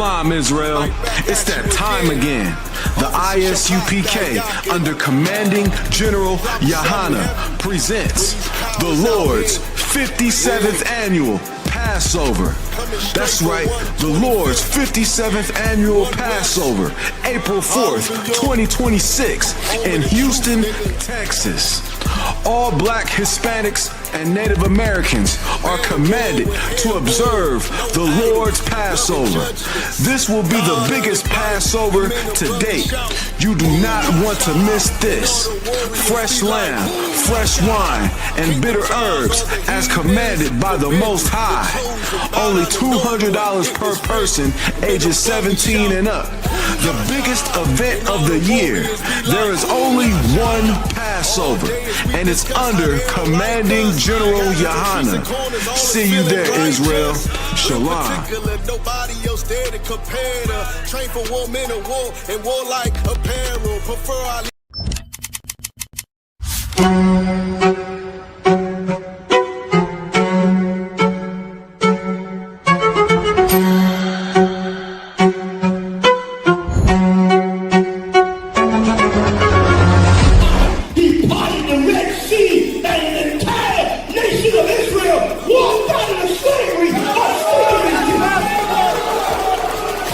Shalom, Israel. It's that time again. The I.S.U.P.K. under commanding General YAHANNA presents the Lord's 57th annual Passover. That's right, the Lord's 57th annual Passover, April 4th, 2026 in Houston, Texas. All Black, Hispanics, and Native Americans are commanded to observe the Lord's Passover. This will be the biggest Passover to date. You do not want to miss this. Fresh lamb, fresh wine, and bitter herbs as commanded by the Most High. Only $200 per person ages 17 and up. The biggest event of the year. There is only one Passover, and it's under commanding General YAHANNA. See you there, Israel. Shalom. Nobody else there to compare to. Train for war, men of war, and warlike apparel. Prefer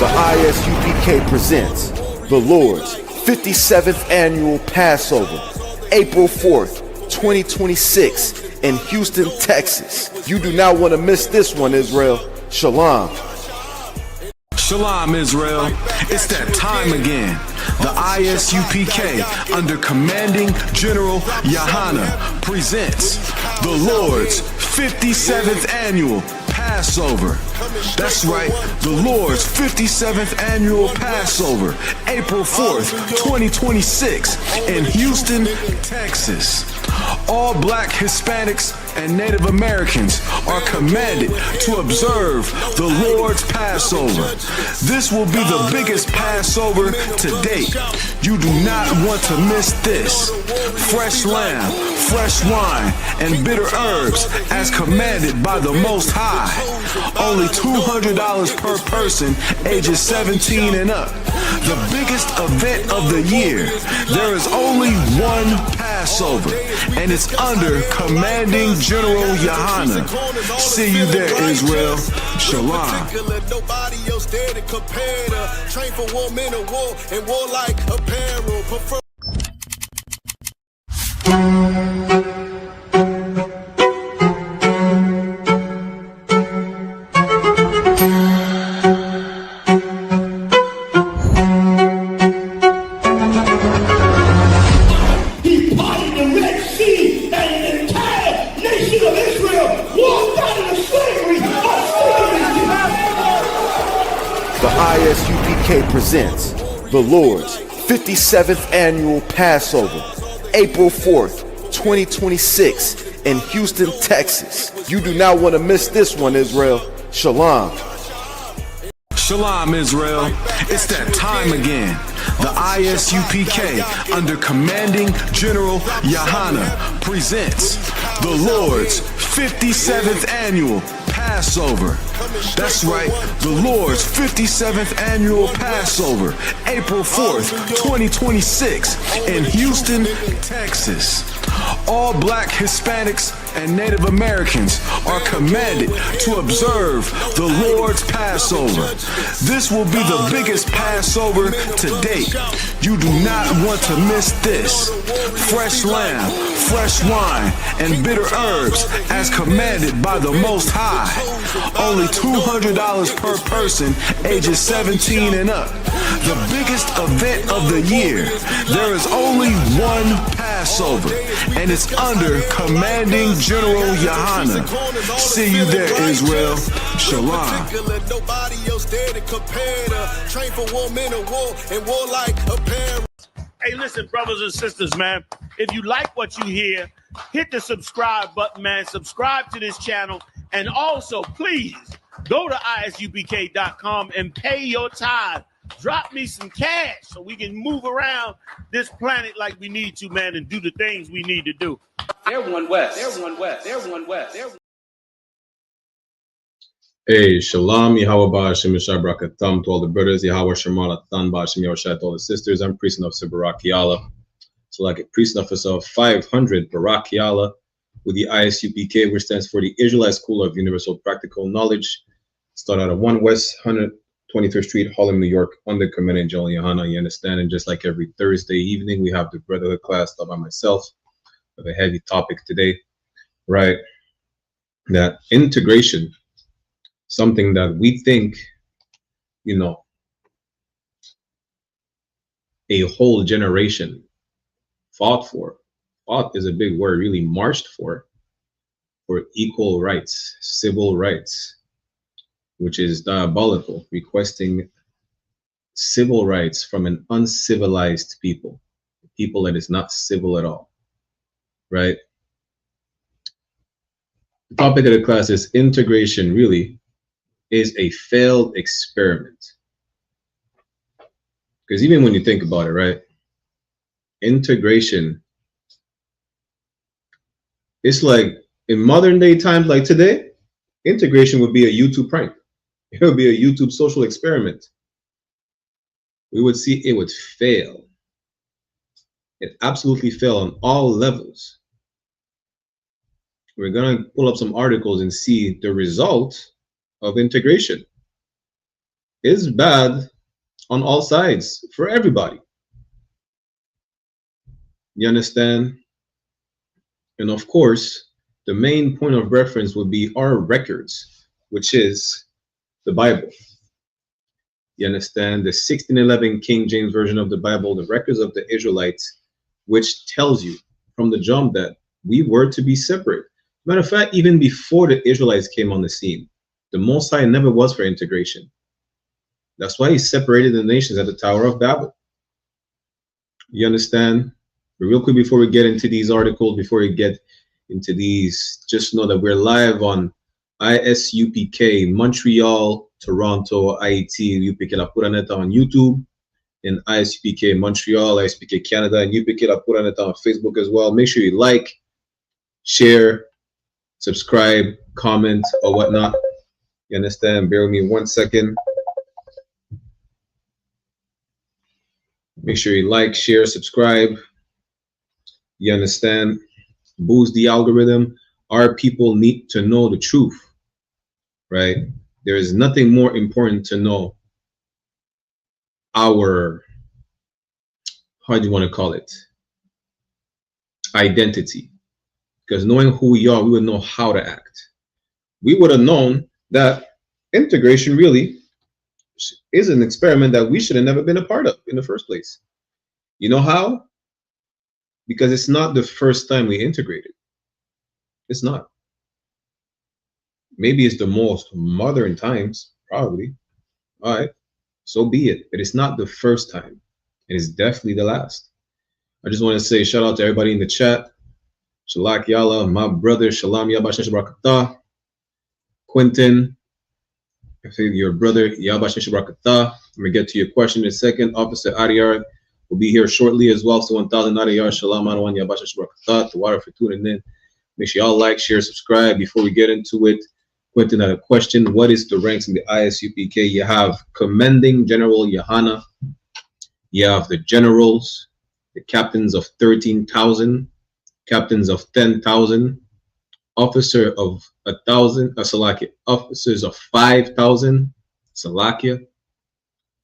The I.S.U.P.K. presents the Lord's 57th annual Passover, April 4th, 2026 in Houston, Texas. You do not want to miss this one, Israel. Shalom. Shalom, Israel. It's that time again. The I.S.U.P.K. under commanding General YAHANNA presents the Lord's 57th annual Passover. That's right, the Lord's 57th annual Passover, April 4th, 2026 in Houston, Texas. All Black, Hispanics, and Native Americans are commanded to observe the Lord's Passover. This will be the biggest Passover to date. You do not want to miss this. Fresh lamb, fresh wine, and bitter herbs as commanded by the Most High. Only $200 per person ages 17 and up. The biggest event of the year. There is only one Passover, and it's under commanding General YAHANNA. See you there, Israel. Shalom. Nobody else there to compare to. Train for war, men of war, and warlike apparel. Prefer The I.S.U.P.K. presents the Lord's 57th annual Passover, April 4th, 2026 in Houston, Texas. You do not want to miss this one, Israel. Shalom. Shalom, Israel. It's that time again. The I.S.U.P.K. under commanding General YAHANNA presents the Lord's 57th annual Passover. That's right, the Lord's 57th annual Passover, April 4th, 2026 in Houston, Texas. All Black, Hispanics, and Native Americans are commanded to observe the Lord's Passover. This will be the biggest Passover to date. You do not want to miss this. Fresh lamb, fresh wine, and bitter herbs as commanded by the Most High. Only $200 per person ages 17 and up. The biggest event of the year. There is only one Passover, and it's under commanding General YAHANNA. See you there, Israel. Shalom. Nobody else there to compare to. Train for war, men of war, and warlike apparel. Hey, listen, brothers and sisters, man. If you like what you hear, hit the subscribe button, man. Subscribe to this channel. And also, please, go to isupk.com and pay your tithe. Drop me some cash so we can move around this planet like we need to, man, and do the things we need to do. They're one West. They're one West. They're one West. They're Hey, Shalom, Yahweh Ba'ashem Yeshai Brakatam to all the brothers, Yahweh Shemar Latan Ba'ashem Yahushai to all the sisters. I'm priest and officer Barak Yala. So like a priest and officer of 500 Barak Yala with the I.S.U.P.K, which stands for the Israelite School of Universal Practical Knowledge. Start out of 1 West 123rd Street, Harlem, New York, under Commandant General YAHANNA. You understand? And just like every Thursday evening, we have the Brotherhood class taught by myself. We have a heavy topic today, right? That integration, something that we think, you know, a whole generation fought for. Fought is a big word, really marched for equal rights, civil rights, which is diabolical, requesting civil rights from an uncivilized people, people that is not civil at all, right? The topic of the class is integration really is a failed experiment. Because even when you think about it, right? Integration, it's like in modern day times like today, integration would be a YouTube prank. It would be a YouTube social experiment. We would see it would fail. It absolutely fail on all levels. We're going to pull up some articles and see the result of integration is bad on all sides for everybody. You understand? And of course, the main point of reference would be our records, which is the Bible. You understand? The 1611 King James Version of the Bible, the records of the Israelites, which tells you from the jump that we were to be separate. Matter of fact, even before the Israelites came on the scene, the Most High never was for integration. That's why he separated the nations at the Tower of Babel. You understand? But real quick, before we get into these articles, before we get into these, just know that we're live on I.S.U.P.K, Montreal, Toronto, Haiti, U.P.K La Pura Neta on YouTube, and I.S.U.P.K Montreal, I.S.U.P.K Canada, and U.P.K La Pura Neta on Facebook as well. Make sure you like, share, subscribe, comment, or whatnot. You understand? Bear with me 1 second. Make sure you like, share, subscribe. You understand? Boost the algorithm. Our people need to know the truth, right? There is nothing more important to know our, how do you want to call it? Identity. Because knowing who we are, we would know how to act. We would have known that integration really is an experiment that we should have never been a part of in the first place. You know how? Because it's not the first time we integrated. It's not. Maybe it's the most modern times, probably. All right, so be it. But it's not the first time. It is definitely the last. I just want to say shout out to everybody in the chat. Shalak Yala, my brother, Shalom Yabashin Shabrakatah. Quentin, I think your brother, Yabashin Shabrakatah. I'm going to get to your question in a second. Officer Adiyar will be here shortly as well. So 1,000 Adiyar, Shalom Anawan Yabashin Shabrakatah. The water for tuning in. Make sure y'all like, share, subscribe. Before we get into it, Quentin had a question. What is the ranks in the I.S.U.P.K? You have Commanding General YAHANNA. You have the generals, the captains of 13,000, captains of 10,000, officer of 1,000, Salakia, officers of 5,000, Salakia,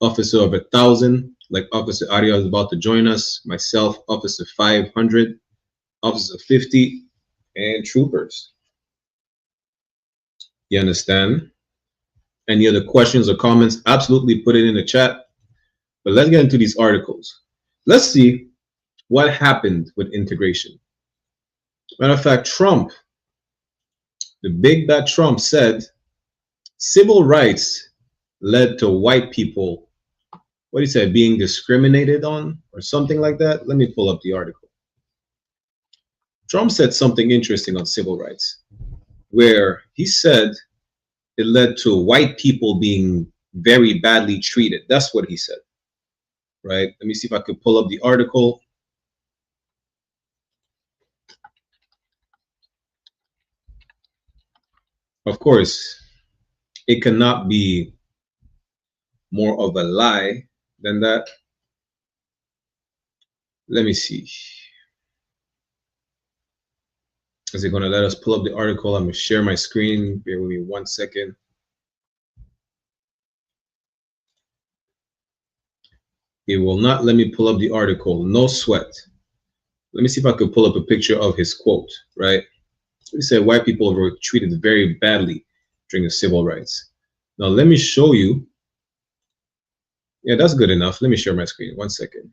officer of 1,000, like Officer Arya is about to join us, myself, officer 500, officer 50, and troopers. You understand? Any other questions or comments? Absolutely put it in the chat. But let's get into these articles. Let's see what happened with integration. Matter of fact, Trump, the big bad Trump said civil rights led to white people, what he said, being discriminated on or something like that. Let me pull up the article. Trump said something interesting on civil rights, where he said it led to white people being very badly treated. That's what he said, right? Let me see if I could pull up the article. Of course, it cannot be more of a lie than that. Let me see. Is it going to let us pull up the article? I'm going to share my screen. Bear with me 1 second. It will not let me pull up the article. No sweat. Let me see if I could pull up a picture of his quote, right? He said white people were treated very badly during the civil rights. Now, let me show you. Yeah, that's good enough. Let me share my screen. 1 second.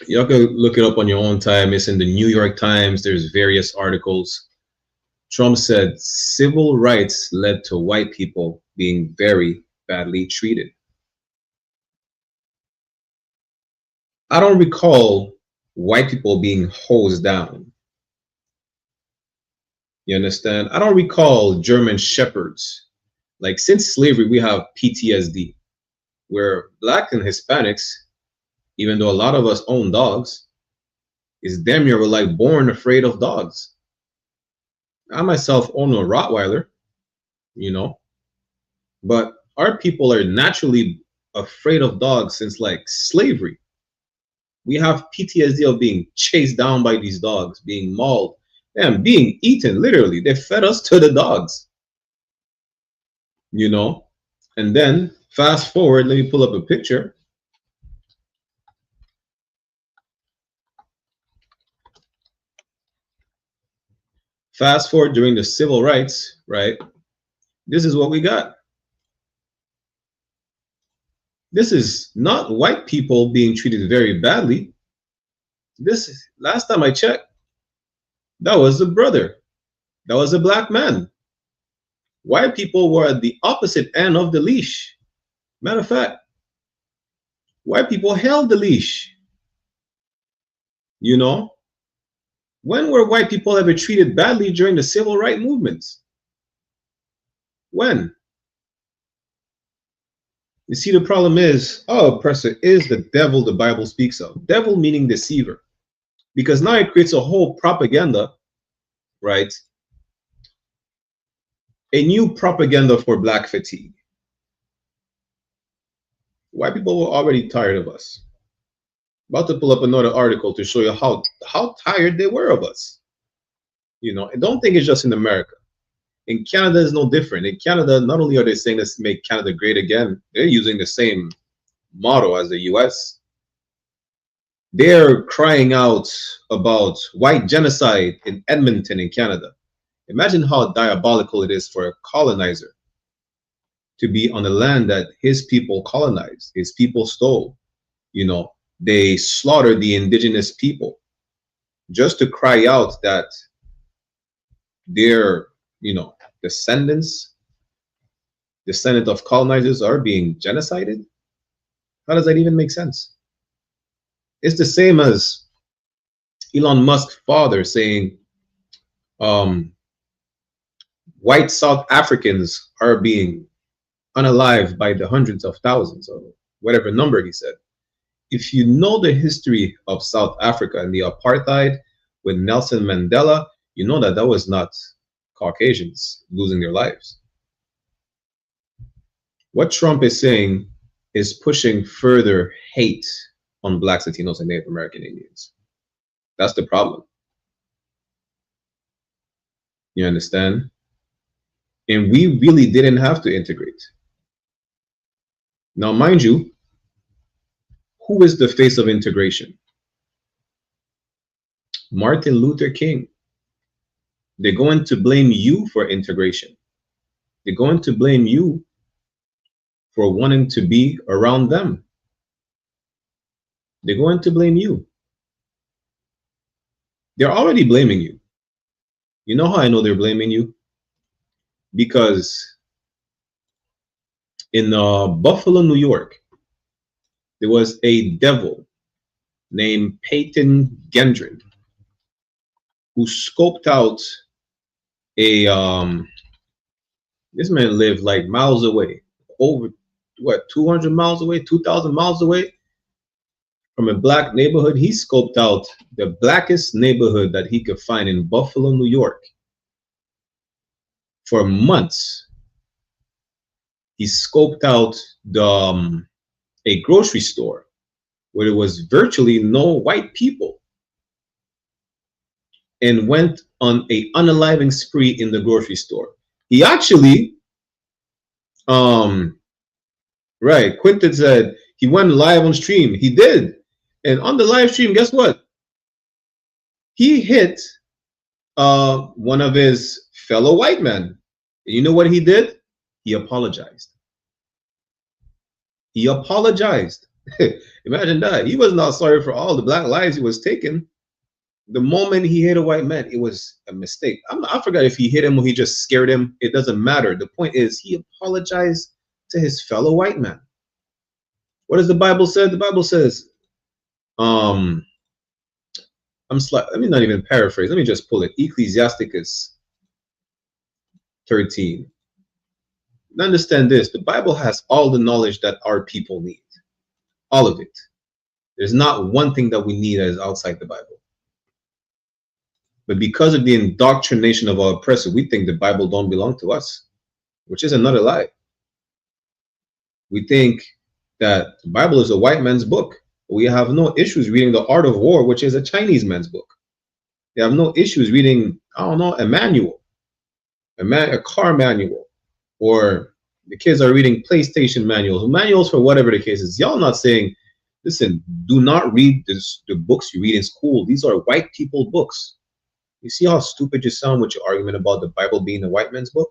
Y'all can look it up on your own time. It's in the New York Times. There's various articles. Trump said civil rights led to white people being very badly treated. I don't recall white people being hosed down. You understand? I don't recall German shepherds. Like, since slavery, we have PTSD, where black and Hispanics, even though a lot of us own dogs, is damn near we're like born afraid of dogs. I myself own a Rottweiler, you know, but our people are naturally afraid of dogs since like slavery. We have PTSD of being chased down by these dogs, being mauled, and being eaten. Literally, they fed us to the dogs, you know. And then fast forward, let me pull up a picture. Fast forward during the civil rights, right? This is what we got. This is not white people being treated very badly. This is, last time I checked, that was a brother. That was a black man. White people were at the opposite end of the leash. Matter of fact, white people held the leash. You know? When were white people ever treated badly during the civil rights movements? When? You see, the problem is, our oppressor is the devil the Bible speaks of. Devil meaning deceiver. Because now it creates a whole propaganda, right? A new propaganda for black fatigue. White people were already tired of us. About to pull up another article to show you how tired they were of us. You know, I don't think it's just in America. In Canada, it's no different. In Canada, not only are they saying let's make Canada great again, they're using the same motto as the US. They're crying out about white genocide in Edmonton in Canada. Imagine how diabolical it is for a colonizer to be on the land that his people colonized, his people stole. You know, they slaughtered the indigenous people just to cry out that their, you know, descendants of colonizers are being genocided. How does that even make sense? It's the same as Elon Musk's father saying white South Africans are being unalived by the hundreds of thousands, or whatever number he said. If you know the history of South Africa and the apartheid with Nelson Mandela, you know that that was not Caucasians losing their lives. What Trump is saying is pushing further hate on blacks, Latinos, and Native American Indians. That's the problem. You understand? And we really didn't have to integrate. Now, mind you, who is the face of integration? Martin Luther King. They're going to blame you for integration. They're going to blame you for wanting to be around them. They're going to blame you. They're already blaming you. You know how I know they're blaming you? Because in Buffalo, New York, there was a devil named Peyton Gendron who scoped out a this man lived like miles away, over what, 200 miles away, 2,000 miles away from a black neighborhood. He scoped out the blackest neighborhood that he could find in Buffalo, New York, for months. He scoped out a grocery store where there was virtually no white people and went on a unaliving spree in the grocery store. He actually, right, Quinton said he went live on stream. He did. And on the live stream, guess what? He hit one of his fellow white men. And you know what he did? He apologized. He apologized. Imagine that. He was not sorry for all the black lives he was taking. The moment he hit a white man, it was a mistake. I forgot if he hit him or he just scared him. It doesn't matter. The point is he apologized to his fellow white man. What does the Bible say? The Bible says, let me not even paraphrase. Let me just pull it. Ecclesiasticus 13. Understand this. The Bible has all the knowledge that our people need. All of it. There's not one thing that we need that is outside the Bible. But because of the indoctrination of our oppressor, we think the Bible don't belong to us, which is another lie. We think that the Bible is a white man's book. We have no issues reading The Art of War, which is a Chinese man's book. We have no issues reading, I don't know, a manual, a car manual, or the kids are reading PlayStation manuals for whatever the case is. Y'all not saying, listen, do not read the books you read in school. These are white people books. You see how stupid you sound with your argument about the Bible being a white man's book?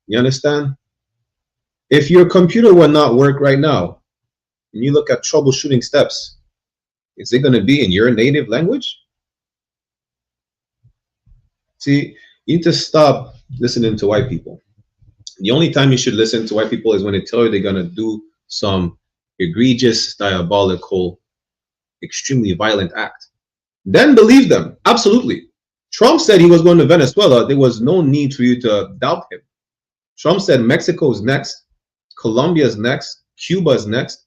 You understand? If your computer will not work right now, and you look at troubleshooting steps, is it going to be in your native language? See, you need to stop listening to white people. The only time you should listen to white people is when they tell you they're going to do some egregious, diabolical, extremely violent act. Then believe them. Absolutely. Trump said he was going to Venezuela. There was no need for you to doubt him. Trump said Mexico's next, Colombia's next, Cuba's next.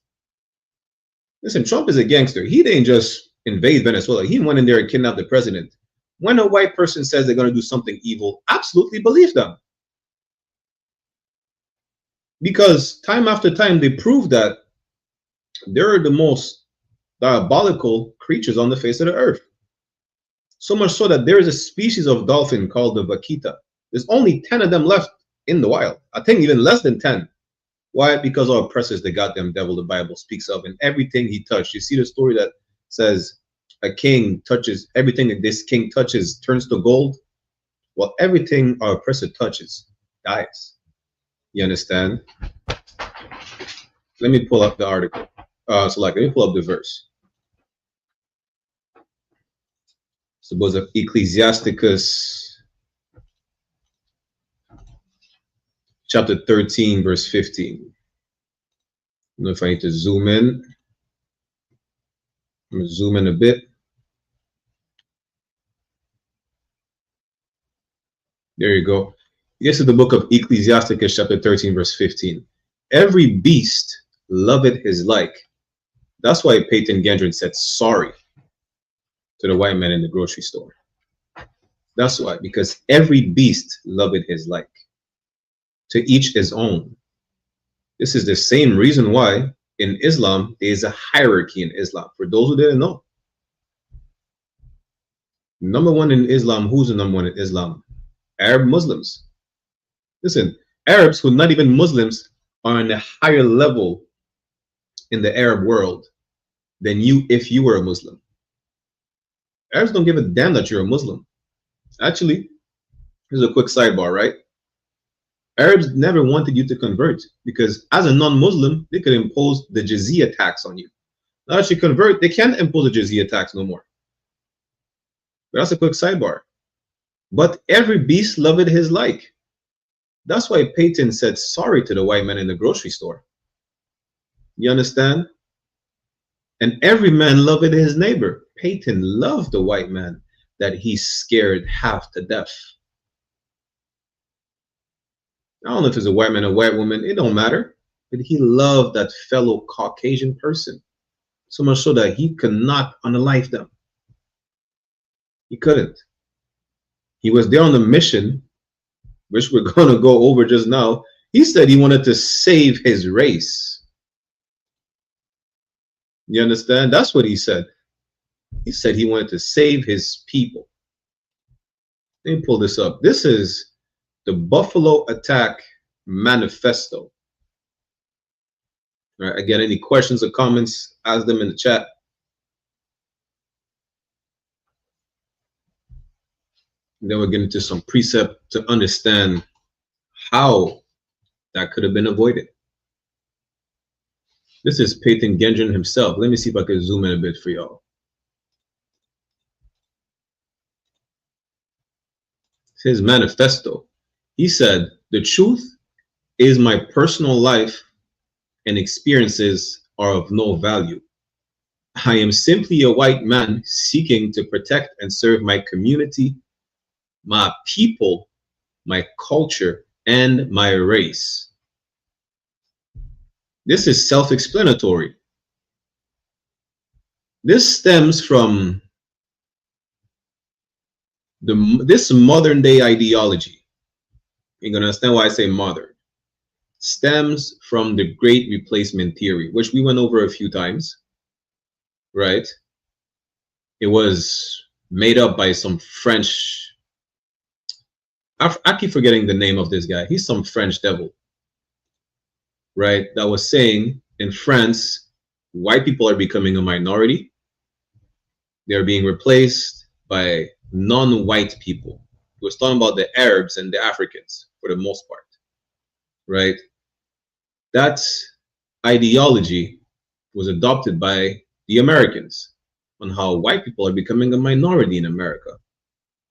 Listen, Trump is a gangster. He didn't just invade Venezuela. He went in there and kidnapped the president. When a white person says they're going to do something evil, absolutely believe them. Because time after time, they prove that they're the most diabolical creatures on the face of the earth. So much so that there is a species of dolphin called the vaquita. There's only 10 of them left in the wild. I think even less than 10. Why? Because our oppressors, the goddamn devil the Bible speaks of, and everything he touched. You see the story that says a king touches, everything that this king touches turns to gold? Well, everything our oppressor touches dies. You understand? Let me pull up the article. Let me pull up the verse. Suppose of Ecclesiasticus chapter 13, verse 15. I don't know if I need to zoom in. I'm going to zoom in a bit. There you go. This is the book of Ecclesiasticus chapter 13, verse 15. Every beast loveth his like. That's why Peyton Gendron said sorry to the white man in the grocery store. That's why, because every beast loveth his like. To each his own. This is the same reason why in Islam there is a hierarchy in Islam. For those who didn't know. Number one in Islam, who's the number one in Islam? Arab Muslims. Listen, Arabs who are not even Muslims are on a higher level in the Arab world than you if you were a Muslim. Arabs don't give a damn that you're a Muslim. Actually, here's a quick sidebar, right? Arabs never wanted you to convert because as a non-Muslim, they could impose the jizya tax on you. Now that you convert, they can't impose a jizya tax no more. But that's a quick sidebar. But every beast loveth his like. That's why Peyton said sorry to the white man in the grocery store. You understand? And every man loveth his neighbor. Peyton loved the white man that he scared half to death. I don't know if it's a white man or a white woman, it don't matter. But he loved that fellow Caucasian person. So much so that he could not unalive them. He couldn't. He was there on a mission which we're going to go over just now, he said he wanted to save his race. You understand? That's what he said. He said he wanted to save his people. Let me pull this up. This is the Buffalo Attack Manifesto. All right, again, any questions or comments, ask them in the chat. And then we'll get into some precept to understand how that could have been avoided. This is Peyton Gendron himself. Let me see if I can zoom in a bit for y'all. His manifesto. He said, "The truth is my personal life and experiences are of no value. I am simply a white man seeking to protect and serve my community, my people, my culture, and my race." This is self-explanatory. This stems from this modern day ideology. You're going to understand why I say modern. Stems from the Great Replacement Theory, which we went over a few times, right? It was made up by some French, I keep forgetting the name of this guy. He's some French devil, right? That was saying in France, white people are becoming a minority. They're being replaced by non-white people. He was talking about the Arabs and the Africans for the most part, right? That ideology was adopted by the Americans on how white people are becoming a minority in America.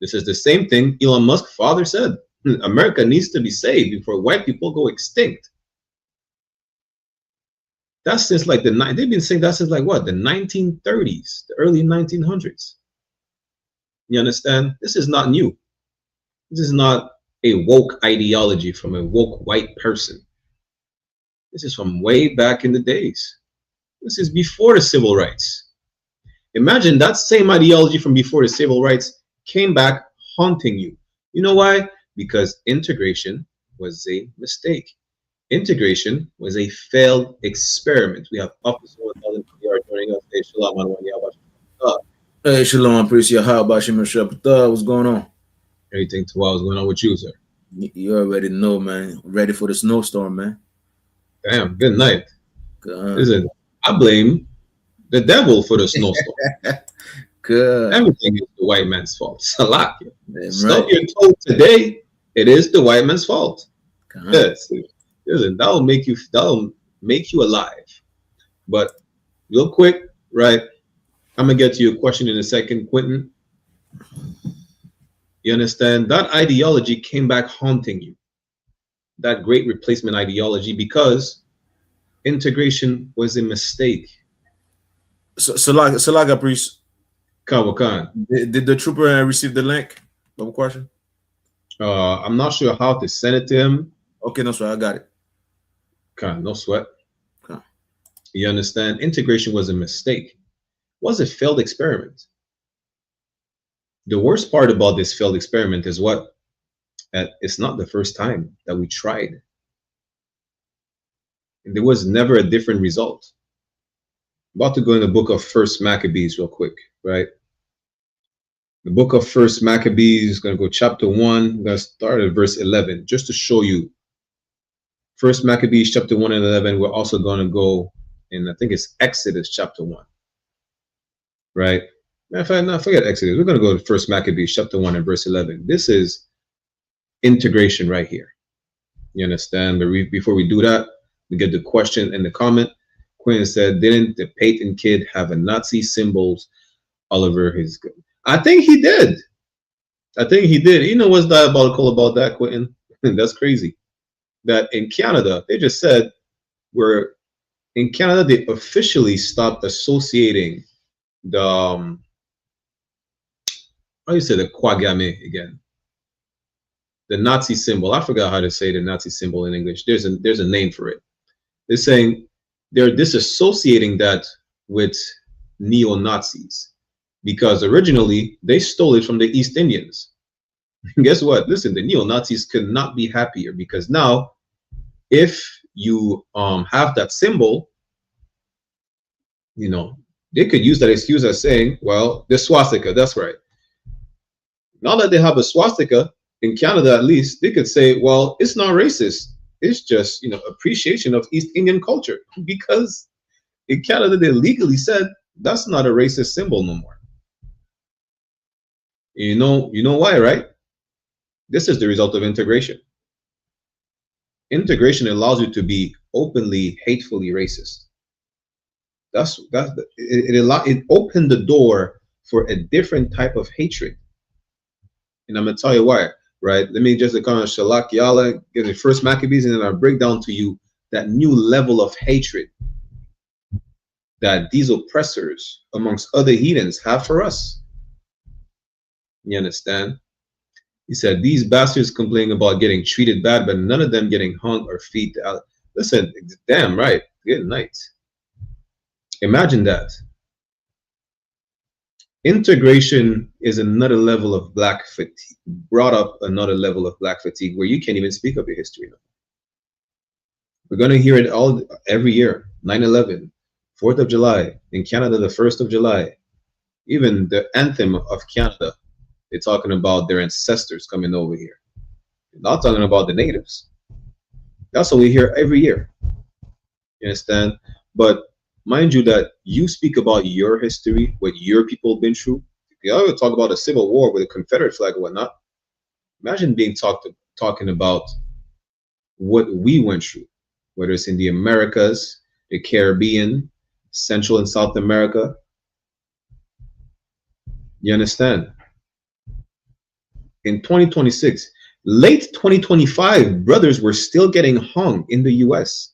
This is the same thing Elon Musk's father said. America needs to be saved before white people go extinct. That's since like they've been saying that since like what, the 1930s, the early 1900s. You understand? This is not new. This is not a woke ideology from a woke white person. This is from way back in the days. This is before the civil rights. Imagine that same ideology from before the civil rights came back haunting you. You know why? Because integration was a mistake. Integration was a failed experiment. We have Officer 1000 PR joining us. Hey, Shalom. Hey, Shalom. Appreciate how about you, what's going on? Everything to what's going on with you, sir? You already know, man. Ready for the snowstorm, man. Damn, good night. Good. Listen, I blame the devil for the snowstorm. Good. Everything is the white man's fault. Salak. Stuff Right. you're told today, it is the white man's fault. Yes. Listen, that'll make you alive. But real quick, right? I'm gonna get to your question in a second, Quentin. You understand? That ideology came back haunting you. That great replacement ideology, because integration was a mistake. So like priest. Khan. Did the trooper receive the link? No question. I'm not sure how to send it to him. Okay, no sweat. I got it. Khan, no sweat. Okay. You understand? Integration was a mistake. It was a failed experiment. The worst part about this failed experiment is what? It's not the first time that we tried. And there was never a different result. About to go in the book of First Maccabees real quick, right? The book of First Maccabees is going to go chapter 1. I'm going to start at verse 11 just to show you. First Maccabees chapter 1 and 11. We're also going to go in, I think it's Exodus chapter 1, right? Forget Exodus. We're going to go to First Maccabees chapter 1 and verse 11. This is integration right here. You understand? But before we do that, we get the question in the comment. Quinn said, "Didn't the Peyton kid have a Nazi symbols all over his?" I think he did. You know what's diabolical about that, Quentin? That's crazy. That in Canada, they just said in Canada they officially stopped associating the how do you say the kwagame again? The Nazi symbol. I forgot how to say the Nazi symbol in English. There's a name for it. They're saying they're disassociating that with neo-Nazis because originally they stole it from the East Indians. Guess what? Listen, the neo-Nazis could not be happier, because now if you have that symbol, you know, they could use that excuse as saying, well, the swastika, that's right. Now that they have a swastika in Canada, at least they could say, well, it's not racist. It's just, you know, appreciation of East Indian culture, because in Canada they legally said that's not a racist symbol no more. You know why, right? This is the result of integration. Integration allows you to be openly, hatefully racist. It opened the door for a different type of hatred. And I'm gonna tell you why, right? Let me just kind of Shalak Yala, get the first Maccabees, and then I'll break down to you that new level of hatred that these oppressors, amongst other heathens, have for us. You understand? He said, these bastards complaining about getting treated bad, but none of them getting hung or feet out. Listen, damn right. Good night. Imagine that. Integration is another level of black fatigue, brought up another level of black fatigue where you can't even speak of your history now. We're going to hear it all every year. 9/11, 4th of July, in Canada, the 1st of July, even the anthem of Canada. They're talking about their ancestors coming over here. They're not talking about the natives. That's what we hear every year. You understand? But mind you that you speak about your history, what your people have been through. You ever talk about a civil war with a Confederate flag or whatnot? Imagine being talking about what we went through, whether it's in the Americas, the Caribbean, Central and South America. You understand? In 2026, late 2025, brothers were still getting hung in the US,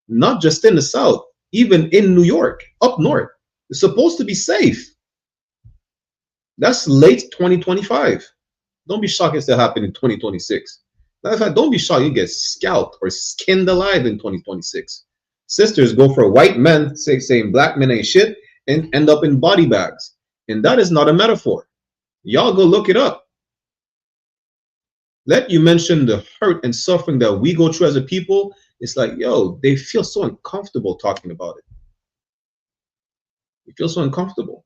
not just in the South, even in New York, up north. It's supposed to be safe. That's late 2025. Don't be shocked if that happened in 2026. Matter of fact, don't be shocked you get scalped or skinned alive in 2026. Sisters go for white men saying black men ain't shit and end up in body bags. And that is not a metaphor. Y'all go look it up. Let you mention the hurt and suffering that we go through as a people. It's like, yo, they feel so uncomfortable talking about it. They feel so uncomfortable.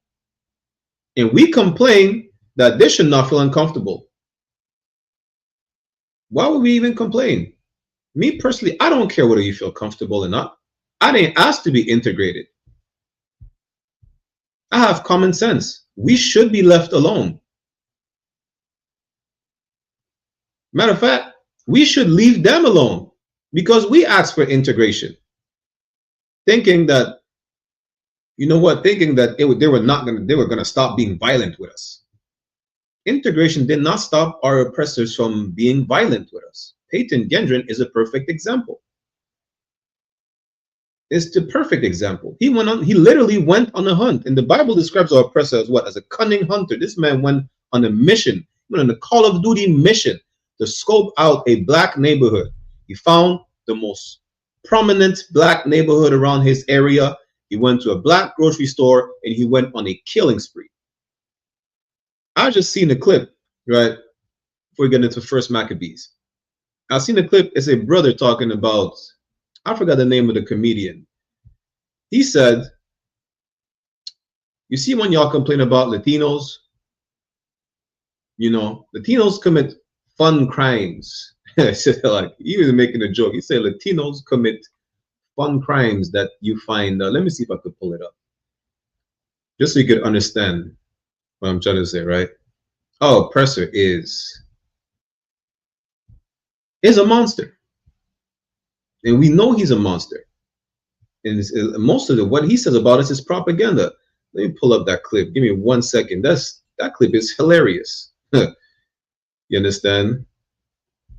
And we complain that they should not feel uncomfortable. Why would we even complain? Me personally, I don't care whether you feel comfortable or not. I didn't ask to be integrated. I have common sense. We should be left alone. Matter of fact, we should leave them alone because we asked for integration, thinking that, you know what, thinking that they were going to stop being violent with us. Integration did not stop our oppressors from being violent with us. Peyton Gendron is a perfect example. It's the perfect example. He literally went on a hunt, and the Bible describes our oppressor as what? As a cunning hunter. This man went on a mission, went on a Call of Duty mission to scope out a black neighborhood. He found the most prominent black neighborhood around his area. He went to a black grocery store and he went on a killing spree. I just seen the clip, right? Before we get into First Maccabees. I seen the clip. It's a brother talking about, I forgot the name of the comedian. He said, you see when y'all complain about Latinos, you know, Latinos commit fun crimes. Like, he was making a joke. He said Latinos commit fun crimes that you find. Let me see if I could pull it up, just so you could understand what I'm trying to say, right? Our oppressor is a monster, and we know he's a monster. And most of what he says about us is propaganda. Let me pull up that clip. Give me 1 second. That clip is hilarious. You understand?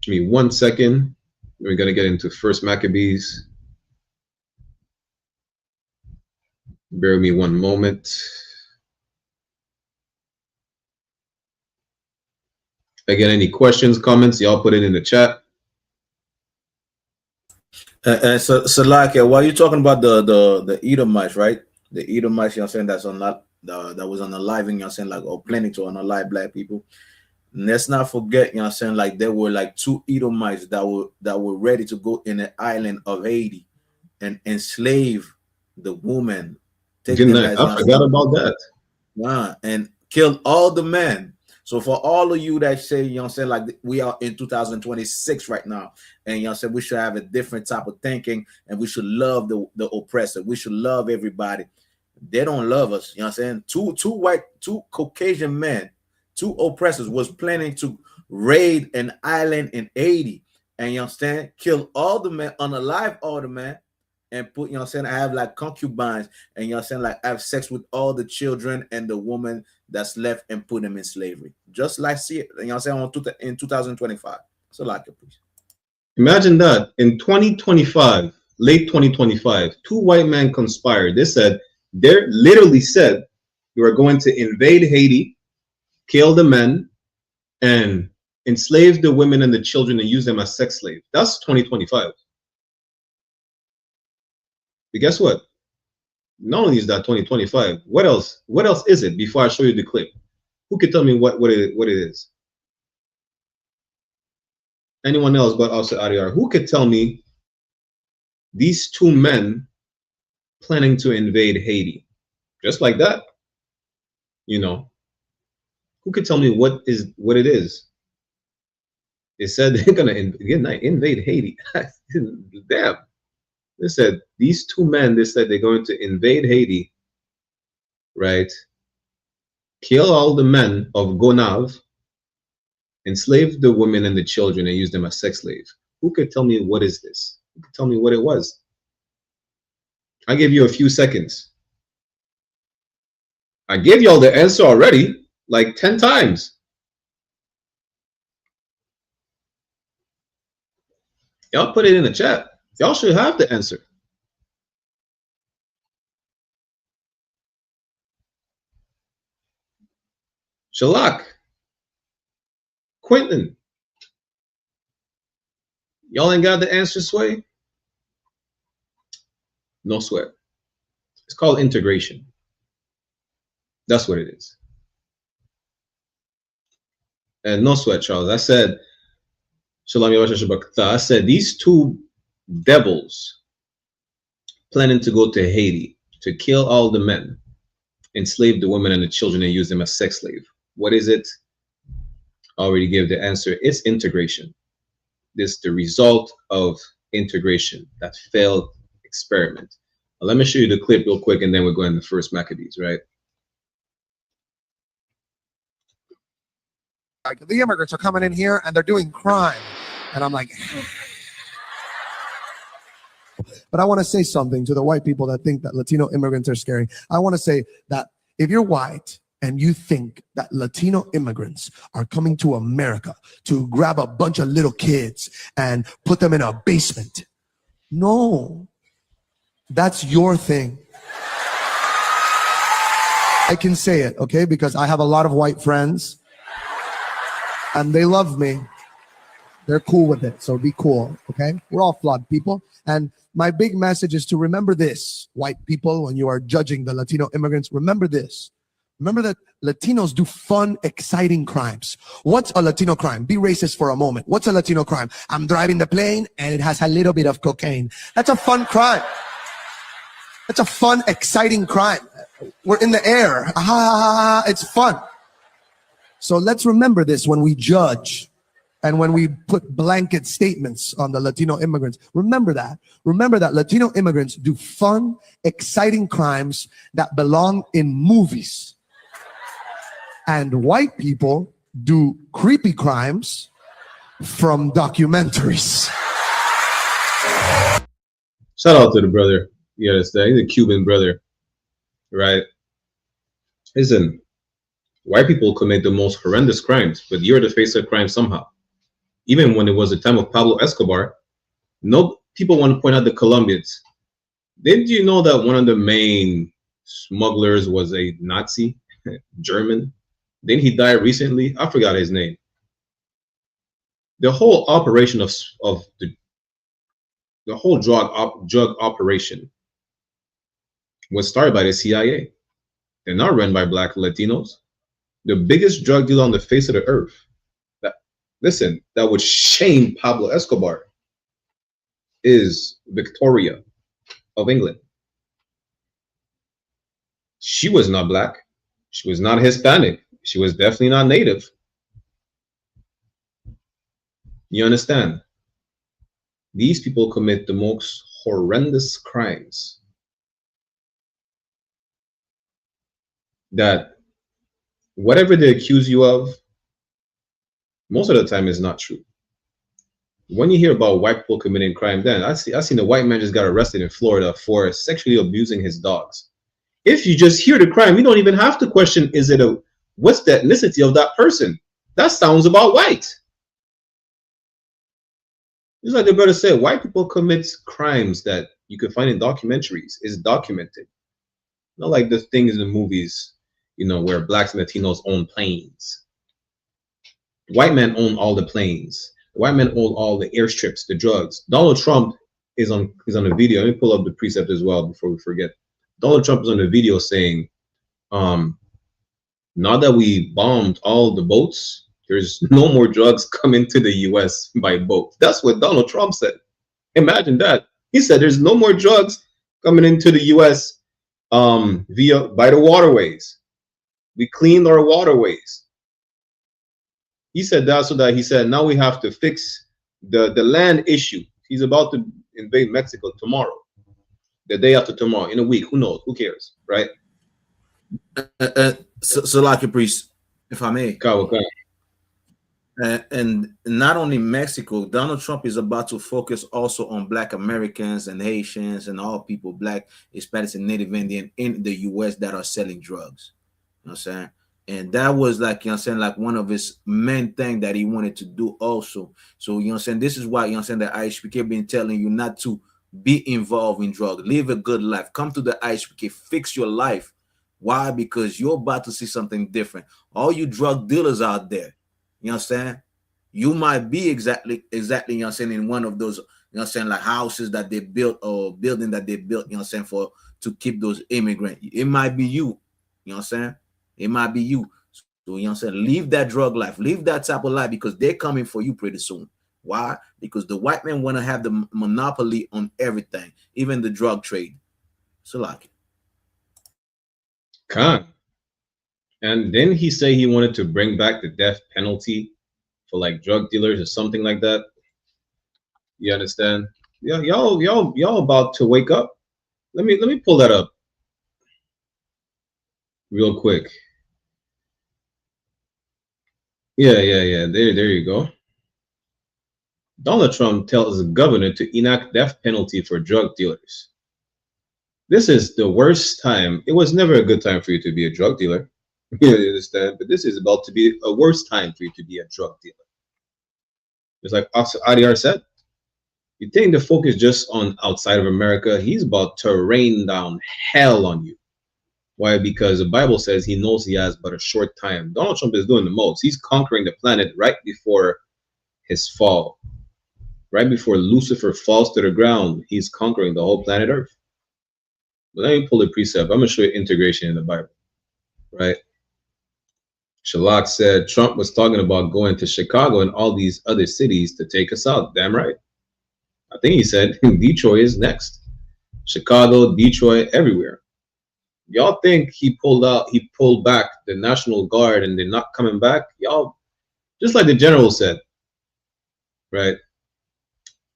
Give me 1 second. We're gonna get into First Maccabees. Bear with me 1 moment. Again, any questions, comments, y'all put it in the chat. So Salakia, while you're talking about the Edomites, right? The Edomites, you know what I'm saying, that's on that was on the live, and you know what I'm saying, like, or planning to unalive black people. let's not forget, you know what I'm saying, like there were like 2 Edomites that were ready to go in the island of Haiti and enslave the woman, take Didn't them I? as, you I know what I'm forgot saying, about that. and killed all the men. So for all of you that say, you know what I'm saying, like we are in 2026 right now, and you know what I'm saying, we should have a different type of thinking, and we should love the oppressor. We should love everybody. They don't love us. You know what I'm saying? Two Caucasian men, 2 oppressors was planning to raid an island in Haiti, and you understand, kill all the men, unalive all the men, and put, you know what I'm saying, I have like concubines, and you know what I'm saying, like I have sex with all the children and the woman that's left and put them in slavery. Just like see it, you know what I'm saying, in 2025. So like it, please. Imagine that in 2025, late 2025, 2 white men conspired. They literally said we were going to invade Haiti, kill the men, and enslave the women and the children and use them as sex slaves. That's 2025. But guess what? Not only is that 2025, what else? What else is it? Before I show you the clip, who can tell me what it is? Anyone else but also Ariar? Who could tell me these 2 men planning to invade Haiti, just like that? You know, who could tell me what it is? They said they're gonna invade Haiti. Damn. They said these 2 men. They said they're going to invade Haiti, right? Kill all the men of Gonav, enslave the women and the children, and use them as sex slaves. Who could tell me what is this? Who could tell me what it was? I give you a few seconds. I gave y'all the answer already, like 10 times. Y'all put it in the chat. Y'all should have the answer. Shalak, Quentin, y'all ain't got the answer, Sway? No sweat. It's called integration. That's what it is. And no sweat, Charles. I said, Shalom Yavashashabakta. I said these 2 devils planning to go to Haiti to kill all the men, enslave the women and the children, and use them as sex slaves. What is it? I already gave the answer. It's integration. This is the result of integration, that failed experiment. Now, let me show you the clip real quick, and then we're going to First Maccabees, right? Like, the immigrants are coming in here and they're doing crime. And I'm like, but I want to say something to the white people that think that Latino immigrants are scary. I want to say that if you're white and you think that Latino immigrants are coming to America to grab a bunch of little kids and put them in a basement, no, that's your thing. I can say it, okay? Because I have a lot of white friends and they love me. They're cool with it, so be cool, okay? We're all flawed people. And my big message is to remember this, white people, when you are judging the Latino immigrants, remember this. Remember that Latinos do fun, exciting crimes. What's a Latino crime? Be racist for a moment. What's a Latino crime? I'm driving the plane and it has a little bit of cocaine. That's a fun crime. That's a fun, exciting crime. We're in the air. It's fun. So let's remember this when we judge and when we put blanket statements on the Latino immigrants. Remember that. Remember that Latino immigrants do fun, exciting crimes that belong in movies. And white people do creepy crimes from documentaries. Shout out to the brother. You understand? He's a Cuban brother, right? Listen, white people commit the most horrendous crimes, but you're the face of crime somehow. Even when it was the time of Pablo Escobar, no people want to point out the Colombians. Didn't you know that one of the main smugglers was a Nazi, German? Didn't he die recently? I forgot his name. The whole operation of the whole drug operation was started by the CIA. They're not run by black Latinos. The biggest drug dealer on the face of the earth listen, that would shame Pablo Escobar is Victoria of England. She was not black. She was not Hispanic. She was definitely not native. You understand? These people commit the most horrendous crimes that whatever they accuse you of, most of the time is not true. When you hear about white people committing crime, then I seen a white man just got arrested in Florida for sexually abusing his dogs. If you just hear the crime, you don't even have to question, what's the ethnicity of that person? That sounds about white. Just like the brother said, white people commit crimes that you can find in documentaries. It's documented. Not like the things in the movies, where blacks and Latinos own planes. White men own all the planes. White men own all the airstrips, the drugs. Donald Trump is on a video. Let me pull up the precept as well before we forget. Donald Trump is on a video saying, now that we bombed all the boats, there's no more drugs coming to the US by boat. That's what Donald Trump said. Imagine that. He said there's no more drugs coming into the US by the waterways. We cleaned our waterways. He said that so that he said now we have to fix the land issue. He's about to invade Mexico tomorrow, the day after tomorrow, in a week. Who knows? Who cares, right? So like a priest, if I may. And not only Mexico, Donald Trump is about to focus also on Black Americans and Haitians and all people, Black, Hispanics, and Native Indian in the US that are selling drugs. You know what I'm saying? And that was like, like one of his main thing that he wanted to do also. So, this is why, that I.S.U.P.K been telling you not to be involved in drugs. Live a good life. Come to the I.S.U.P.K, fix your life. Why? Because you're about to see something different. All you drug dealers out there, you might be exactly, in one of those, like houses that they built or building that they built, for to keep those immigrants. It might be you, It might be you. So, leave that drug life, leave that type of life, because they're coming for you pretty soon. Why? Because the white men want to have the monopoly on everything, even the drug trade. So, like, and then he say he wanted to bring back the death penalty for like drug dealers or something like that. You understand? Yeah, y'all about to wake up. Let me pull that up real quick. Yeah. There you go. Donald Trump tells the governor to enact death penalty for drug dealers. This is the worst time. It was never a good time for you to be a drug dealer. You understand? But this is about to be a worse time for you to be a drug dealer. Just like Adiyar said, you think the focus just on outside of America, he's about to rain down hell on you. Why? Because the Bible says he knows he has but a short time. Donald Trump is doing the most. He's conquering the planet right before his fall. Right before Lucifer falls to the ground, he's conquering the whole planet Earth. But let me pull the precept. I'm going to show you integration in the Bible. Right? Shalak said Trump was talking about going to Chicago and all these other cities to take us out. Damn right. I think he said Detroit is next. Chicago, Detroit, everywhere. Y'all think he pulled back the National Guard and they're not coming back? Y'all, just like the general said, right?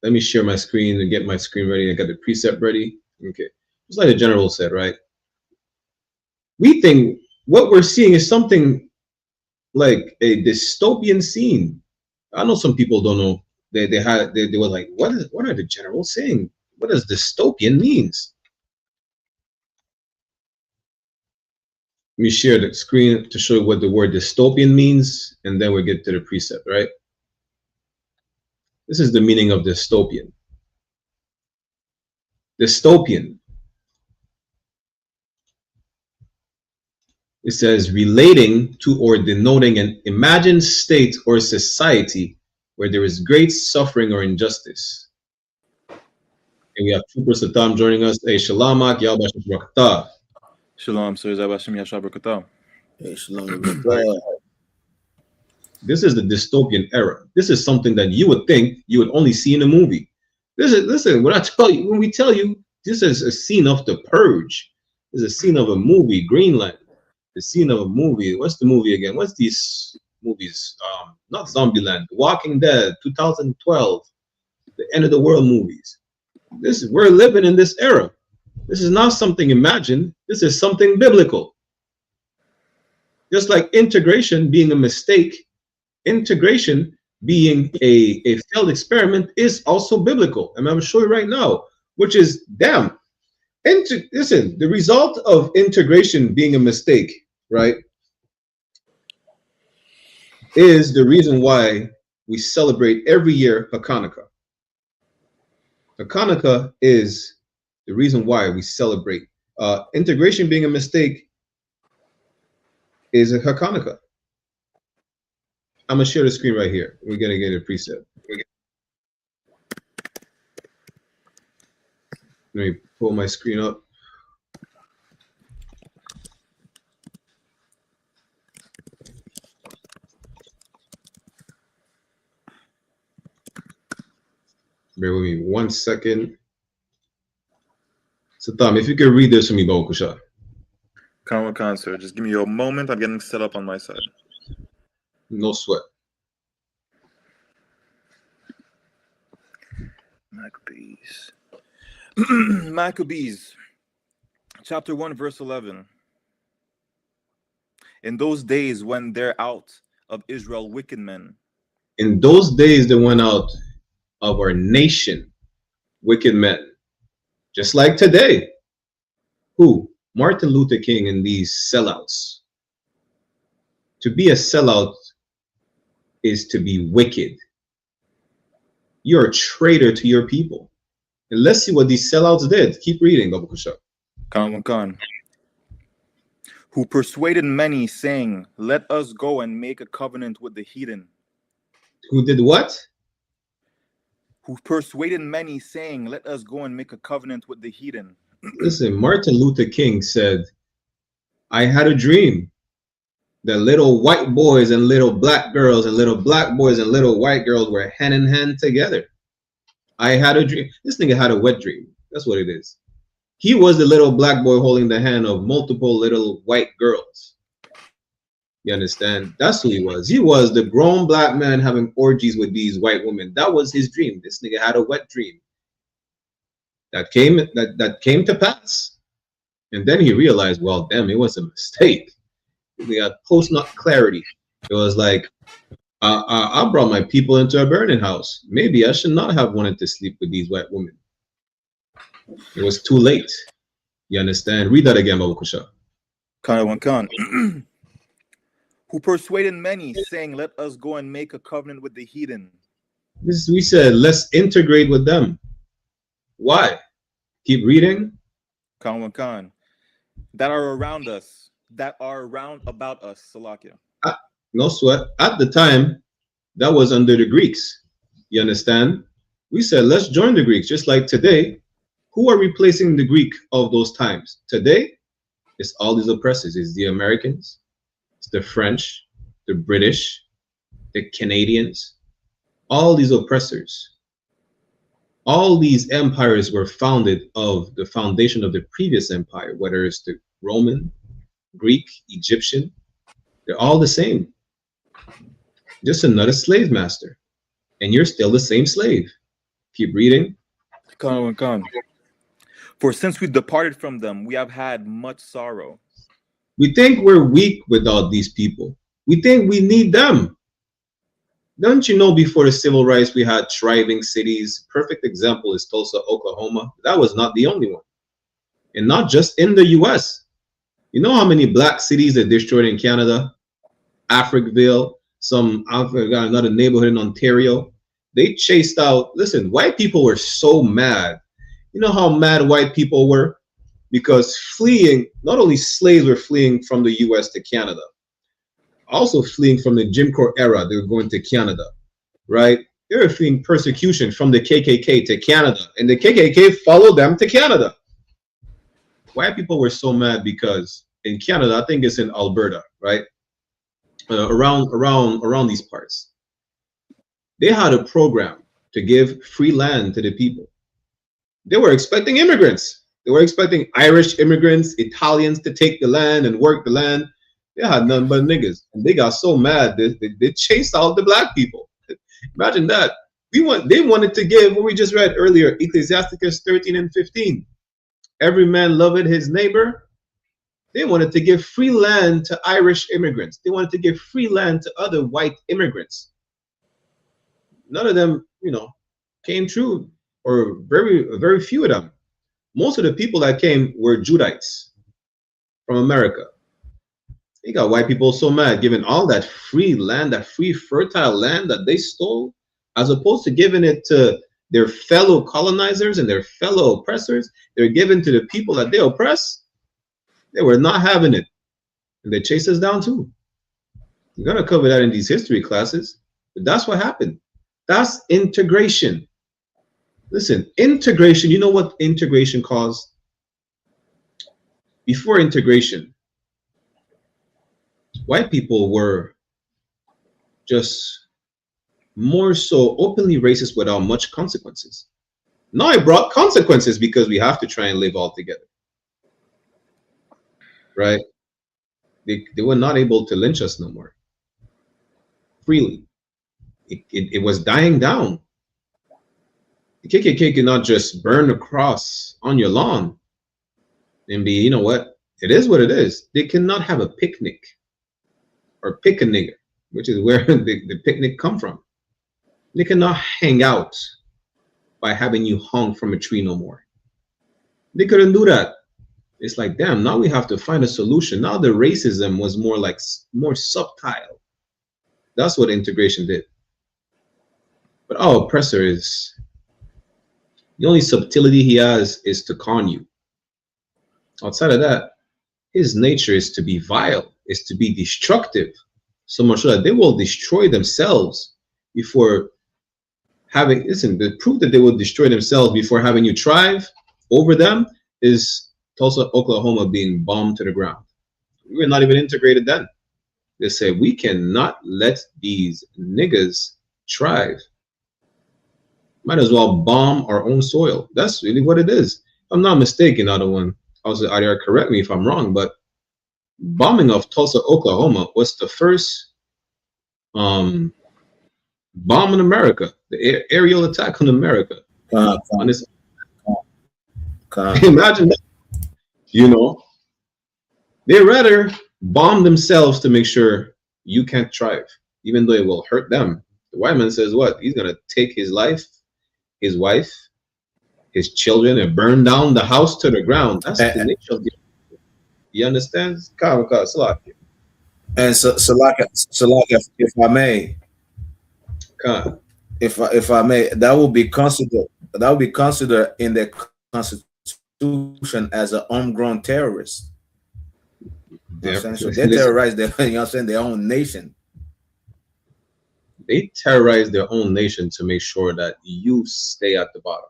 Let me share my screen and get my screen ready. I got the precept ready. Okay. Just like the general said, right? We think what we're seeing is something like a dystopian scene. I know some people don't know. They were like, what are the generals saying? What does dystopian means? Let me share the screen to show you what the word dystopian means, and then we'll get to the precept, right? This is the meaning of dystopian. Dystopian. It says relating to or denoting an imagined state or society where there is great suffering or injustice. And we have Trooper Satam joining us. Hey, Shalamak, Yalbash Rakata. Shalom, so Zabashim Yashab Rakata. Hey, shalom. This is the dystopian era. This is something that you would think you would only see in a movie. Listen, when we tell you this is a scene of The Purge, this is a scene of a movie, Greenland, the scene of a movie. What's the movie again? What's these movies? Not Zombieland, Walking Dead, 2012, the end of the world movies. We're living in this era. This is not something imagined. This is something biblical. Just like integration being a mistake, integration being a failed experiment is also biblical. And I'm going to show you right now, which is, damn, listen, the result of integration being a mistake, right, is the reason why we celebrate every year Hanukkah. Hanukkah is the reason why we celebrate. Integration being a mistake is a Hanukkah. I'm gonna share the screen right here. We're gonna get a preset. Let me pull my screen up. Bear with me 1 second. So Tom, if you could read this for me, Bawakusha. Khan, sir. Just give me a moment. I'm getting set up on my side. No sweat. Maccabees. Maccabees, chapter 1, verse 11. In those days when they're out of Israel wicked men. In those days that went out of our nation, wicked men. Just like today. Who? Martin Luther King and these sellouts. To be a sellout is to be wicked. You're a traitor to your people. And let's see what these sellouts did. Keep reading, Babu Kusha. Khan. Who persuaded many, saying, let us go and make a covenant with the heathen. Who did what? Who persuaded many, saying, let us go and make a covenant with the heathen. Listen, Martin Luther King said, I had a dream that little white boys and little black girls and little black boys and little white girls were hand in hand together. I had a dream. This nigga had a wet dream. That's what it is. He was the little black boy holding the hand of multiple little white girls. You understand? That's who he was. He was the grown black man having orgies with these white women. That was his dream. This nigga had a wet dream. That came to pass. And then he realized, well, damn, it was a mistake. We got post-nut clarity. It was like, I brought my people into a burning house. Maybe I should not have wanted to sleep with these white women. It was too late. You understand? Read that again, Babu Kusha. Khan. Who persuaded many, saying, let us go and make a covenant with the heathen. We said, let's integrate with them. Why? Keep reading. Khan. That are around us. That are round about us, Salakia. No sweat. At the time, that was under the Greeks. You understand? We said, let's join the Greeks. Just like today, who are replacing the Greek of those times? Today, it's all these oppressors. It's the Americans, it's the French, the British, the Canadians, all these oppressors. All these empires were founded of the foundation of the previous empire, whether it's the Roman, Greek, Egyptian, they're all the same. Just another slave master. And you're still the same slave. Keep reading. Khan. For since we departed from them, we have had much sorrow. We think we're weak without these people. We think we need them. Don't you know before the civil rights we had thriving cities? Perfect example is Tulsa, Oklahoma. That was not the only one. And not just in the US. You know how many black cities they destroyed in Canada? Africville, I forgot another neighborhood in Ontario. They chased out, listen, white people were so mad. You know how mad white people were? Because fleeing, not only slaves were fleeing from the US to Canada, also fleeing from the Jim Crow era, they were going to Canada, right? They were fleeing persecution from the KKK to Canada, and the KKK followed them to Canada. White people were so mad because in Canada, I think it's in Alberta, right? around these parts. They had a program to give free land to the people. They were expecting immigrants. They were expecting Irish immigrants, Italians to take the land and work the land. They had none but niggas. And they got so mad they chased out the black people. Imagine that. They wanted to give what we just read earlier, Ecclesiasticus 13 and 15. Every man loveth his neighbor. They wanted to give free land to Irish immigrants. They wanted to give free land to other white immigrants. None of them, came true, or very few of them. Most of the people that came were Judites from America. They got white people so mad, giving all that free land, that free fertile land that they stole, as opposed to giving it to their fellow colonizers and their fellow oppressors. They're giving to the people that they oppress. They were not having it. And they chased us down too. We're going to cover that in these history classes. But that's what happened. That's integration. Listen, integration, you know what integration caused? Before integration, white people were just more so openly racist without much consequences. Now it brought consequences because we have to try and live all together. Right? They were not able to lynch us no more freely. It was dying down. The KKK cannot just burn a cross on your lawn and be, you know what? It is what it is. They cannot have a picnic or pick a nigger, which is where the picnic come from. They cannot hang out by having you hung from a tree no more. They couldn't do that. It's like, damn, now we have to find a solution. Now the racism was more subtle. That's what integration did. But our oppressor is, the only subtlety he has is to con you. Outside of that, his nature is to be vile, is to be destructive, so much so that they will destroy themselves before having, listen, the proof that they will destroy themselves before having you thrive over them is Tulsa, Oklahoma being bombed to the ground. We were not even integrated then. They say, we cannot let these niggas thrive. Might as well bomb our own soil. That's really what it is. If I'm not mistaken, other one, also, correct me if I'm wrong, but bombing of Tulsa, Oklahoma was the first bomb in America, the aerial attack on America. Imagine that. They rather bomb themselves to make sure you can't thrive, even though it will hurt them. The white man says what? He's going to take his life, his wife, his children, and burn down the house to the ground. That's the nature of the. You understand? And so if I may, if I may, that will be considered in the Constitution as a homegrown terrorist. So they terrorize their own nation. They terrorize their own nation to make sure that you stay at the bottom.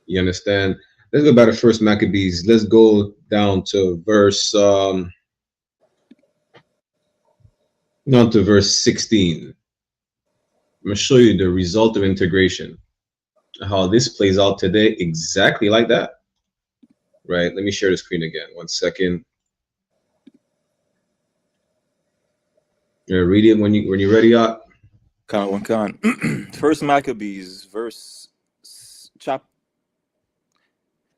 You understand? Let's go back to First Maccabees. Let's go down to verse 16. I'm gonna show you the result of integration, how this plays out today, exactly like that. Right? Let me share the screen again. 1 second. Read it when you're ready. First Maccabees,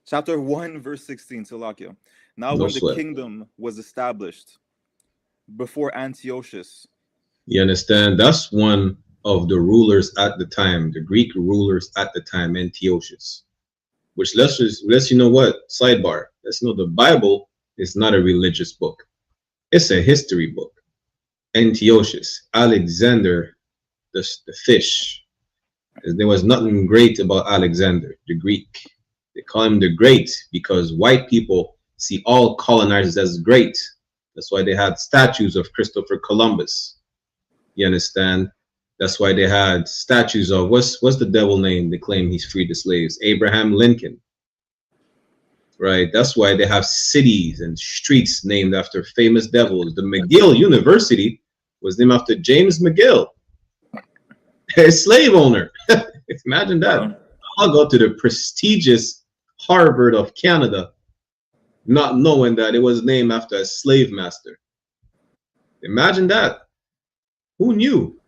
chapter 1, verse 16. Salakia. Now, when the kingdom was established before Antiochus. You understand? That's one of the rulers at the time, the Greek rulers at the time, Antiochus. Which lets you know what? Sidebar. Let's know the Bible is not a religious book. It's a history book. Antiochus, Alexander, the fish. There was nothing great about Alexander, the Greek. They call him the Great because white people see all colonizers as great. That's why they had statues of Christopher Columbus. You understand? That's why they had statues of what's the devil name? They claim he's freed the slaves. Abraham Lincoln. right? That's why they have cities and streets named after famous devils. The McGill University was named after James McGill, a slave owner. Imagine that. I'll go to the prestigious Harvard of Canada, not knowing that it was named after a slave master. Imagine that. Who knew?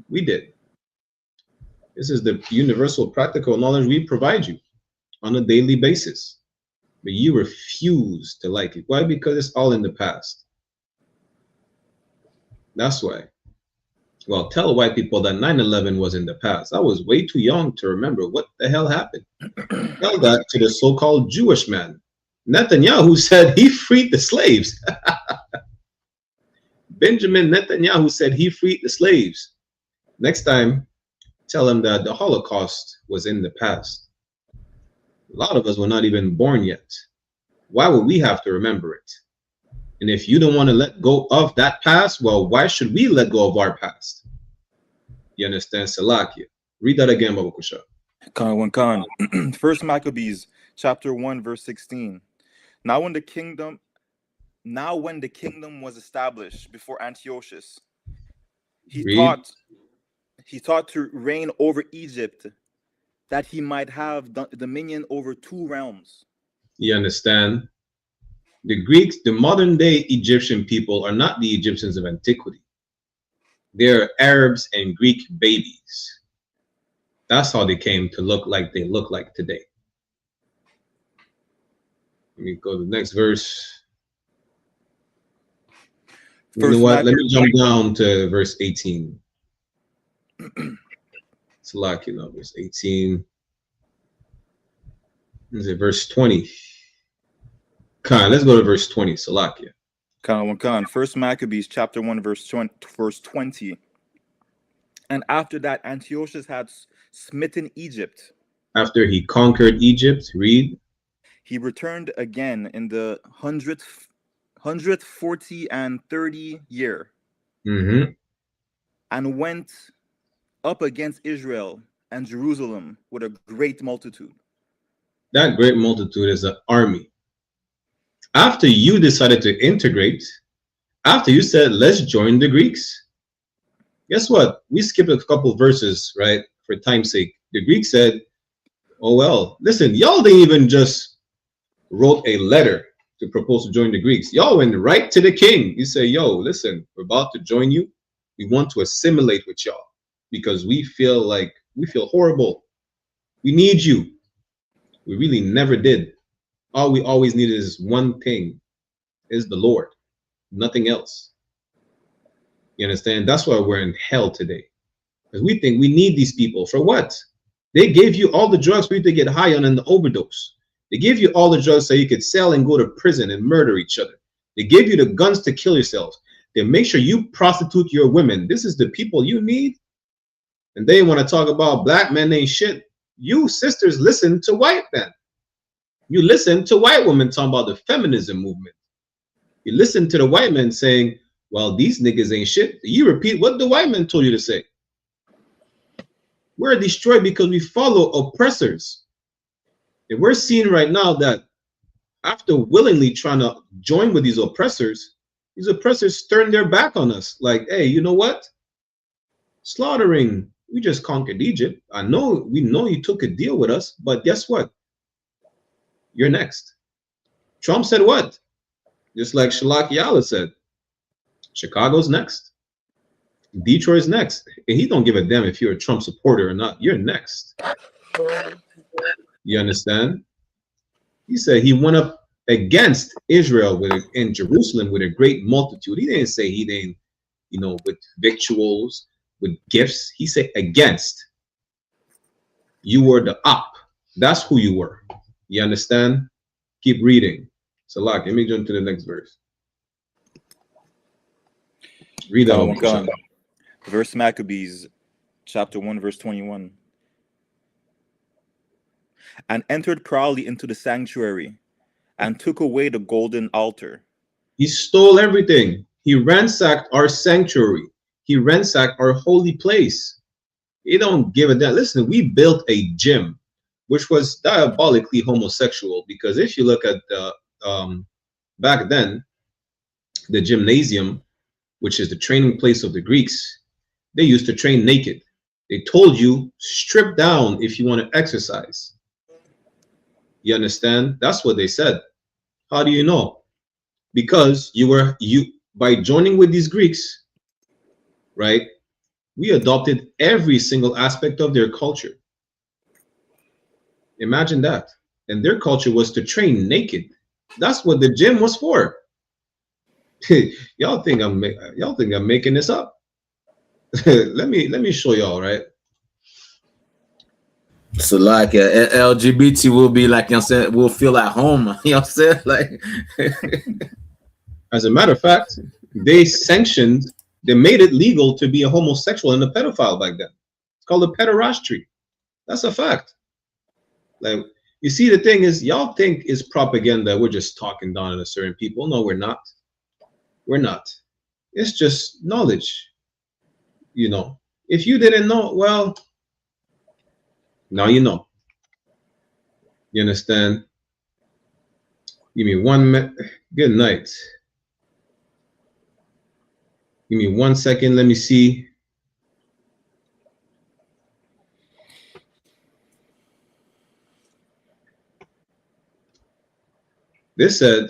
We did. This is the universal practical knowledge we provide you on a daily basis. But you refuse to like it. Why? Because it's all in the past. That's why. Well, tell white people that 9/11 was in the past. I was way too young to remember what the hell happened. Tell that to the so-called Jewish man. Netanyahu said he freed the slaves. Benjamin Netanyahu said he freed the slaves. Next time, tell him that the Holocaust was in the past. A lot of us were not even born yet. Why would we have to remember it? And if you don't want to let go of that past, well, why should we let go of our past? You understand? Salakia. Read that again, Baba Kusha. Khan. First Maccabees, chapter 1, verse 16. Now when the kingdom was established before Antiochus, he taught to reign over Egypt, that he might have dominion over 2 realms. You understand? The Greeks, the modern day Egyptian people are not the Egyptians of antiquity. They're Arabs and Greek babies. That's how they came to look like they look like today. Let me go to the next verse. You know what? Let me jump down to verse 18. It's like, you know, verse 18. Is it verse 20? Khan, let's go to verse 20. Salakia. Khan. First Maccabees, chapter 1, verse 20. And after that, Antiochus had smitten Egypt. After he conquered Egypt, read. He returned again in the 140 and 30 year, and went up against Israel and Jerusalem with a great multitude. That great multitude is an army. After you decided to integrate, after you said, let's join the Greeks, guess what? We skipped a couple verses, right? For time's sake. The Greeks said, oh, well, listen, y'all didn't even just wrote a letter to propose to join the Greeks. Y'all went right to the king. You say, yo, listen, we're about to join you. We want to assimilate with y'all because we feel horrible. We need you. We really never did. All we always needed is one thing, is the Lord, nothing else. You understand? That's why we're in hell today. Because we think we need these people for what? They gave you all the drugs for you to get high on and the overdose. They gave you all the drugs so you could sell and go to prison and murder each other. They gave you the guns to kill yourselves. They make sure you prostitute your women. This is the people you need. And they want to talk about black men ain't shit. You sisters listen to white men. You listen to white women talking about the feminism movement. You listen to the white men saying, well, these niggas ain't shit. You repeat what the white men told you to say. We're destroyed because we follow oppressors. And we're seeing right now that after willingly trying to join with these oppressors turn their back on us. Like, hey, you know what? Slaughtering, we just conquered Egypt. We know you took a deal with us, but guess what? You're next. Trump said what? Just like Shalak said, Chicago's next. Detroit's next. And he don't give a damn if you're a Trump supporter or not. You're next. You understand? He said he went up against Israel in Jerusalem with a great multitude. He didn't say he didn't, with victuals, with gifts. He said against. You were the op. That's who you were. You understand? Keep reading. Salak, let me jump to the next verse. Read that one. Verse Maccabees, chapter 1, verse 21. And entered proudly into the sanctuary and took away the golden altar. He stole everything. He ransacked our sanctuary. He ransacked our holy place. He don't give a damn. Listen, we built a gym. which was diabolically homosexual, because if you look at the back then, the gymnasium, which is the training place of the Greeks, they used to train naked. They told you strip down if you want to exercise. You understand? That's what they said. How do you know? Because by joining with these Greeks, right? We adopted every single aspect of their culture. Imagine that. And their culture was to train naked. That's what the gym was for. Y'all think I'm making this up? let me show y'all, right? So like LGBT will be like, you know what I'm saying, will feel at home. You know what I'm saying? Like as a matter of fact, they made it legal to be a homosexual and a pedophile back then. It's called a pederasty. That's a fact. Like, you see, the thing is, y'all think it's propaganda. We're just talking down on a certain people. No, we're not. We're not. It's just knowledge. You know, if you didn't know, well, now you know. You understand? Give me 1 minute. Good night. Give me 1 second. Let me see. This said,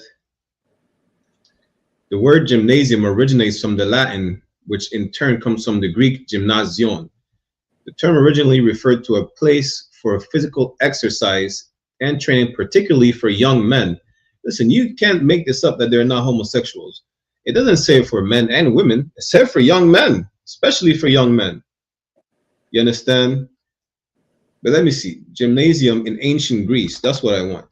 the word gymnasium originates from the Latin, which in turn comes from the Greek gymnasion. The term originally referred to a place for physical exercise and training, particularly for young men. Listen, you can't make this up that they're not homosexuals. It doesn't say for men and women. It said for young men, especially for young men. You understand? But let me see. Gymnasium in ancient Greece. That's what I want.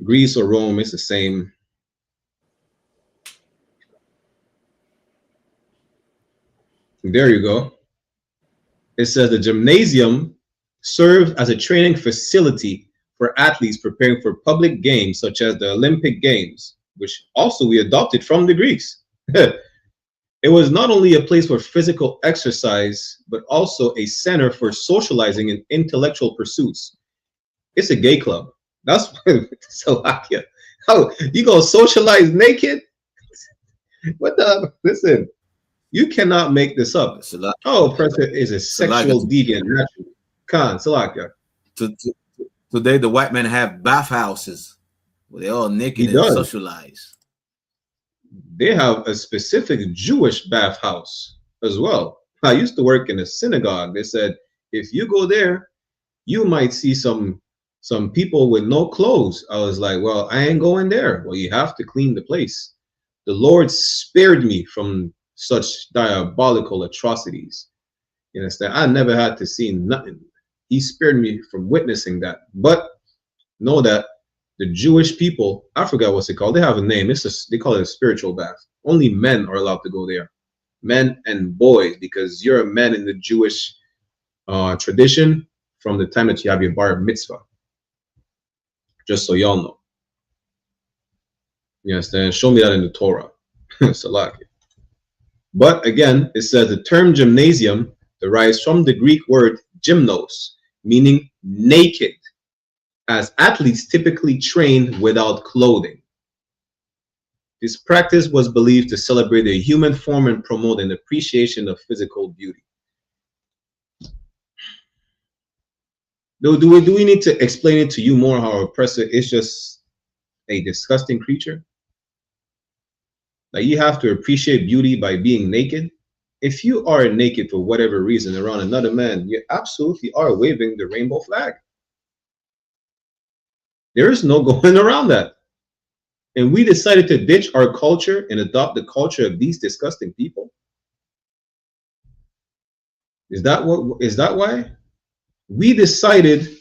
Greece or Rome, it's the same. There you go. It says the gymnasium served as a training facility for athletes preparing for public games such as the Olympic Games, which also we adopted from the Greeks. It was not only a place for physical exercise, but also a center for socializing and intellectual pursuits. It's a gay club. That's Slovakia. How you gonna socialize naked? What the? Listen, you cannot make this up. Oh, President is a sexual deviant. Khan, Slovakia. Today, the white men have bathhouses where they all naked and socialize. They have a specific Jewish bathhouse as well. I used to work in a synagogue. They said if you go there, you might see some people with no clothes. I was like, well, I ain't going there. Well, you have to clean the place. The Lord spared me from such diabolical atrocities. You understand? I never had to see nothing. He spared me from witnessing that. But know that the Jewish people, I forgot what's it called. They have a name. They call it a spiritual bath. Only men are allowed to go there. Men and boys, because you're a man in the Jewish tradition from the time that you have your bar mitzvah. Just so y'all know. You understand? Show me that in the Torah. Salaki. But again, it says the term gymnasium derives from the Greek word gymnos, meaning naked, as athletes typically train without clothing. This practice was believed to celebrate the human form and promote an appreciation of physical beauty. Do we need to explain it to you more how oppressor is just a disgusting creature? Like, you have to appreciate beauty by being naked. If you are naked for whatever reason around another man, you absolutely are waving the rainbow flag. There is no going around that. And we decided to ditch our culture and adopt the culture of these disgusting people. Is that why? We decided,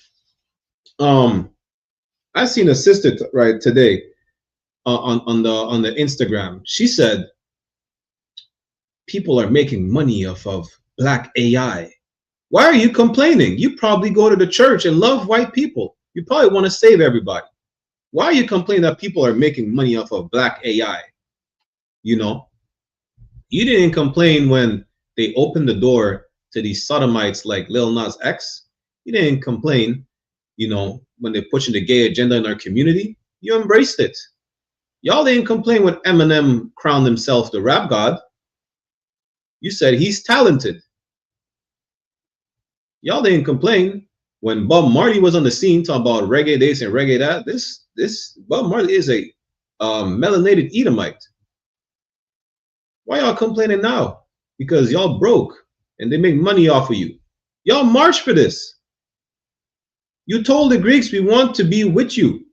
I seen a sister right today on the Instagram. She said people are making money off of black AI. Why are you complaining? You probably go to the church and love white people. You probably want to save everybody. Why are you complaining that people are making money off of black AI? You know, you didn't complain when they opened the door to these sodomites like Lil Nas X. You didn't complain, you know, when they're pushing the gay agenda in our community. You embraced it. Y'all didn't complain when Eminem crowned himself the rap god. You said he's talented. Y'all didn't complain when Bob Marley was on the scene talking about reggae this and reggae that. This Bob Marley is a melanated Edomite. Why y'all complaining now? Because y'all broke and they make money off of you. Y'all march for this. You told the Greeks we want to be with you.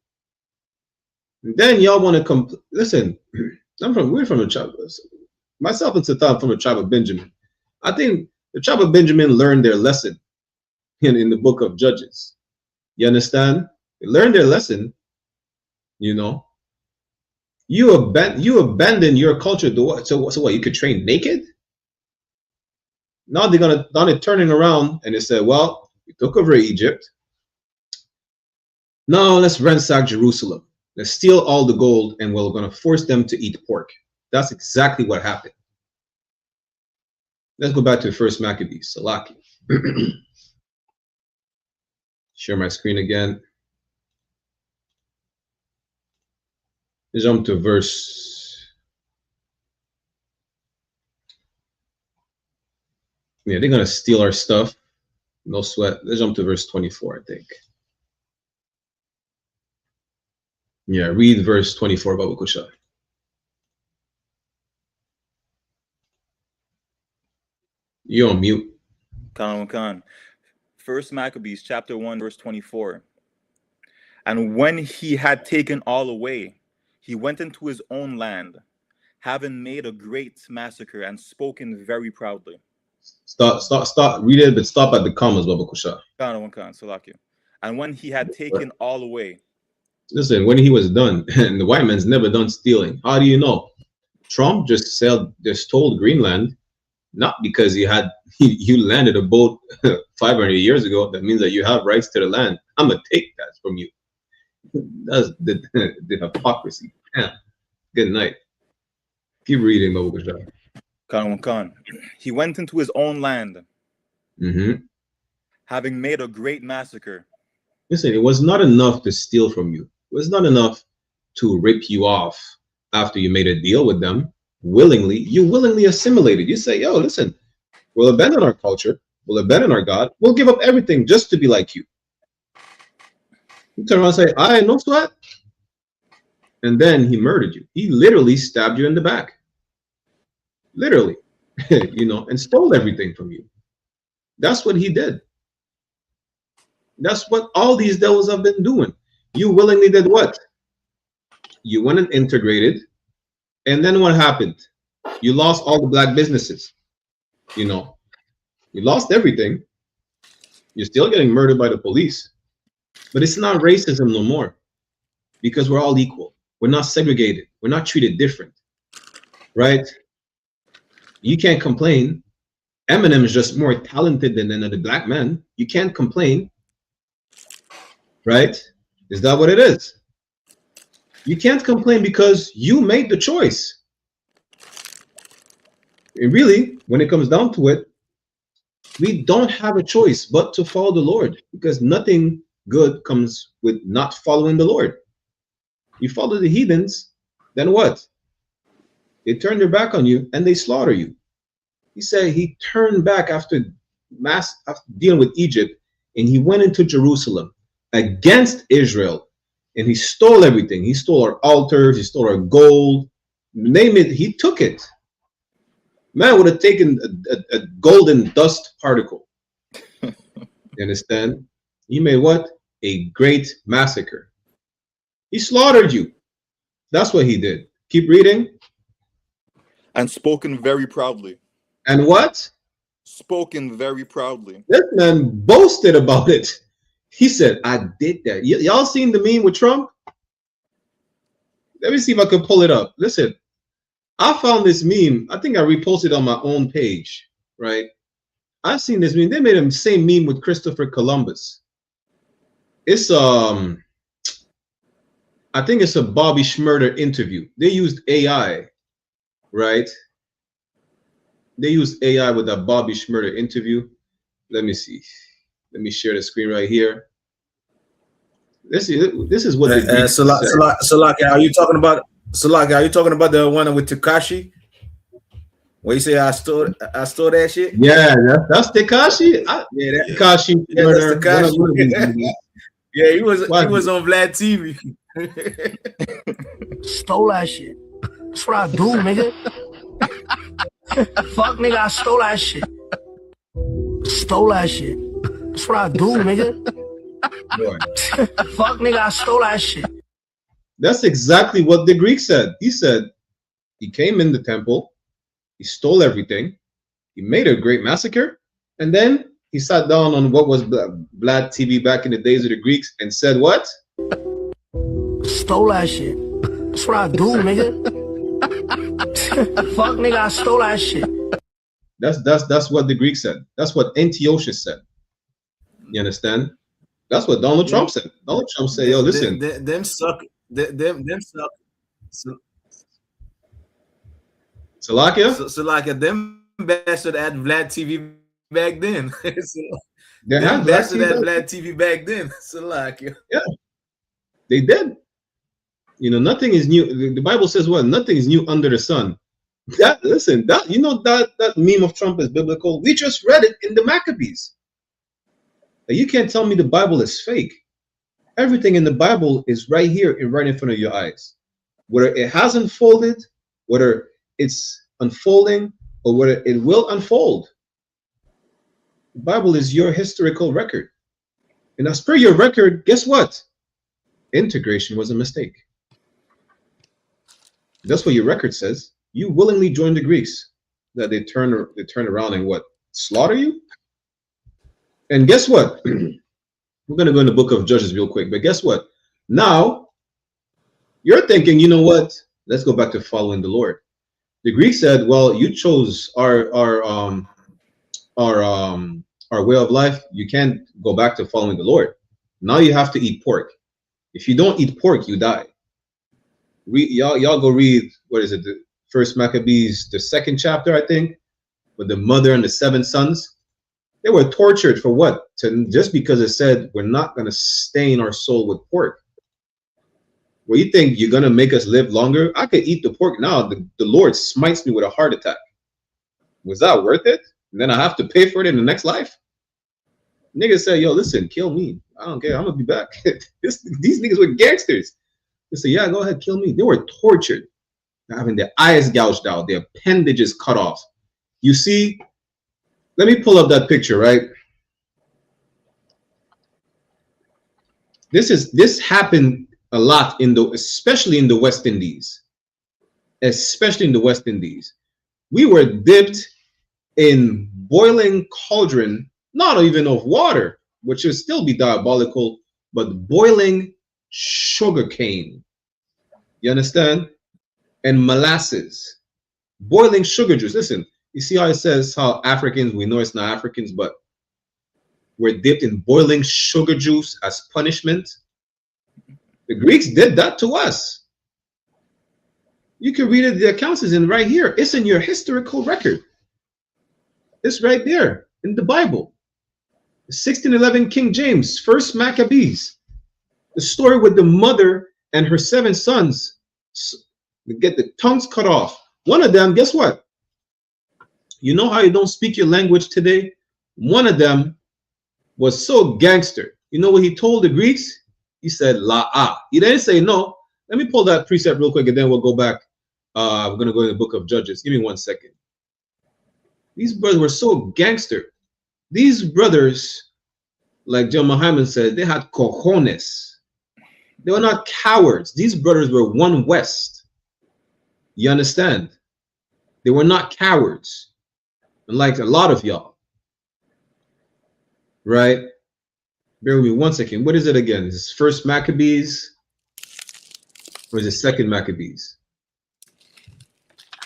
And then y'all want to listen. We're from a tribe. Myself and Satan from the tribe of Benjamin. I think the tribe of Benjamin learned their lesson in the book of Judges. You understand? They learned their lesson. You know, you abandon your culture. So what? You could train naked? Now they're turning around and they said, well, we took over Egypt. Now let's ransack Jerusalem. Let's steal all the gold and we're going to force them to eat pork. That's exactly what happened. Let's go back to the first Maccabees, Salaki. Share my screen again. Let's jump to verse. Yeah, they're going to steal our stuff. No sweat. Let's jump to verse 24, I think. Yeah, read verse 24, Baba Kusha. You're on mute. Khan. First Maccabees chapter 1 verse 24. And when he had taken all away, he went into his own land, having made a great massacre and spoken very proudly. Stop. Read it, but stop at the commas, Baba Kusha. Khan, Salakia. And when he had taken all away. Listen, when he was done, and the white man's never done stealing. How do you know? Trump just told Greenland, not because you landed a boat 500 years ago. That means that you have rights to the land. I'm gonna take that from you. That's the hypocrisy. Yeah. Good night. Keep reading, Baba Kusha. Khan. He went into his own land, having made a great massacre. Listen, it was not enough to steal from you. It was not enough to rip you off after you made a deal with them. You willingly assimilated. You say, yo, listen, we'll abandon our culture. We'll abandon our God. We'll give up everything just to be like you. You turn around and say, I no sweat. And then he murdered you. He literally stabbed you in the back. Literally, and stole everything from you. That's what he did. That's what all these devils have been doing. You willingly did what? You went and integrated. And then what happened? You lost all the black businesses. You lost everything. You're still getting murdered by the police. But it's not racism no more. Because we're all equal. We're not segregated. We're not treated different. Right? You can't complain. Eminem is just more talented than another black man. You can't complain. Right? Is that what it is? You can't complain because you made the choice. And really, when it comes down to it, we don't have a choice but to follow the Lord, because nothing good comes with not following the Lord. You follow the heathens, then what? They turn their back on you and they slaughter you. He said he turned back after dealing with Egypt, and he went into Jerusalem against Israel, and he stole everything. He stole our altars, he stole our gold, name it, he took it. Man would have taken a golden dust particle. You understand? He made what? A great massacre. He slaughtered you. That's what he did. Keep reading. And spoken very proudly. And what? Spoken very proudly. This man boasted about it. He said, I did that. Y'all seen the meme with Trump? Let me see if I can pull it up. Listen, I found this meme. I think I reposted on my own page, right? I've seen this meme. They made the same meme with Christopher Columbus. It's I think it's a Bobby Schmurder interview. They used AI, right? They use AI with that Bobby Schmurder interview. Let me see. Let me share the screen right here. This is what the Greeks said. Salaki, are you talking about Salaki? Are you talking about the one with Takashi? Where you say I stole that shit? Yeah, that's Tekashi. Yeah, Tekashi, that's Takashi. one of these movies. Yeah, he was on Vlad TV. Stole that shit. That's what I do, nigga. Fuck, nigga, I stole that shit. Stole that shit. That's what I do, nigga. Fuck, nigga, I stole that shit. That's exactly what the Greek said. He said he came in the temple, he stole everything, he made a great massacre, and then he sat down on what was Vlad TV back in the days of the Greeks and said what? Stole that shit. That's what I do, nigga. Fuck, nigga, I stole that shit. That's what the Greek said. That's what Antiochus said. You understand? That's what Donald Trump said. Donald Trump said, "Yo, listen, them suck. Them suck. Salakia, them bastard at Vlad TV back then. they had bastard at Vlad TV back then. Salakia. Yeah, they did. You know, nothing is new. The Bible says what? Nothing is new under the sun. That that meme of Trump is biblical. We just read it in the Maccabees. You can't tell me the Bible is fake. Everything in the Bible is right here and right in front of your eyes. Whether it has unfolded, whether it's unfolding, or whether it will unfold. The Bible is your historical record. And as per your record, guess what? Integration was a mistake. That's what your record says. You willingly joined the Greeks. That they turn around and what? Slaughter you? And guess what? We're going to go in the book of Judges real quick. But guess what? Now, you're thinking, you know what? Let's go back to following the Lord. The Greeks said, well, you chose our way of life. You can't go back to following the Lord. Now you have to eat pork. If you don't eat pork, you die. Y'all go read, what is it? The First Maccabees, the 2nd chapter, I think, with the mother and the 7 sons. They were tortured for what? Just because it said we're not going to stain our soul with pork. Well, you think you're going to make us live longer? I could eat the pork now. The Lord smites me with a heart attack. Was that worth it? And then I have to pay for it in the next life? Niggas say, yo, listen, kill me. I don't care. I'm going to be back. These niggas were gangsters. They say, yeah, go ahead, kill me. They were tortured. Having their eyes gouged out, their appendages cut off. You see, let me pull up that picture, right? This happened a lot especially in the West Indies. Especially in the West Indies. We were dipped in boiling cauldron, not even of water, which would still be diabolical, but boiling sugar cane. You understand? And molasses. Boiling sugar juice. Listen, you see how it says how Africans, we know it's not Africans, but we're dipped in boiling sugar juice as punishment. The Greeks did that to us. You can read it, the accounts is in right here. It's in your historical record. It's right there in the Bible. 1611 King James, First Maccabees. The story with the mother and her 7 sons. They get the tongues cut off. One of them, guess what? You know how you don't speak your language today? One of them was so gangster. You know what he told the Greeks? He said, la-ah. He didn't say no. Let me pull that precept real quick and then we'll go back. We're going to go in the book of Judges. Give me 1 second. These brothers were so gangster. These brothers, like John Muhammad said, they had cojones. They were not cowards. These brothers were one West. You understand? They were not cowards. Unlike a lot of y'all. Right? Bear with me 1 second. What is it again? Is this First Maccabees? Or is it 2nd Maccabees?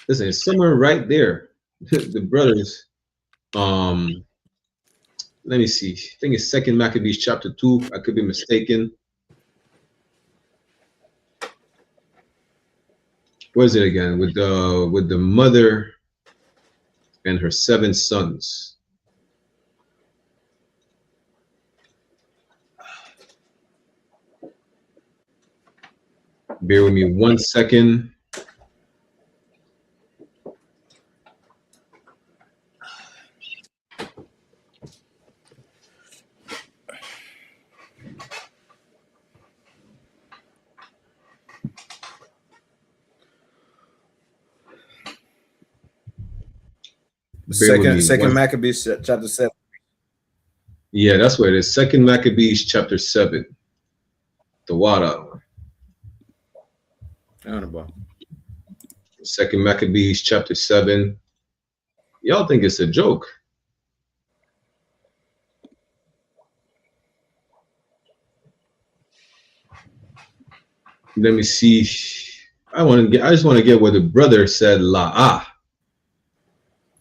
Listen, it's somewhere right there. The brothers. Let me see. I think it's 2nd Maccabees chapter 2. I could be mistaken. What is it again? With the mother and her 7 sons. Bear with me 1 second. Second Maccabees chapter 7. Yeah, that's where it is. 2 Maccabees chapter 7. The water. 2 Maccabees chapter 7. Y'all think it's a joke. Let me see. I just want to get where the brother said la.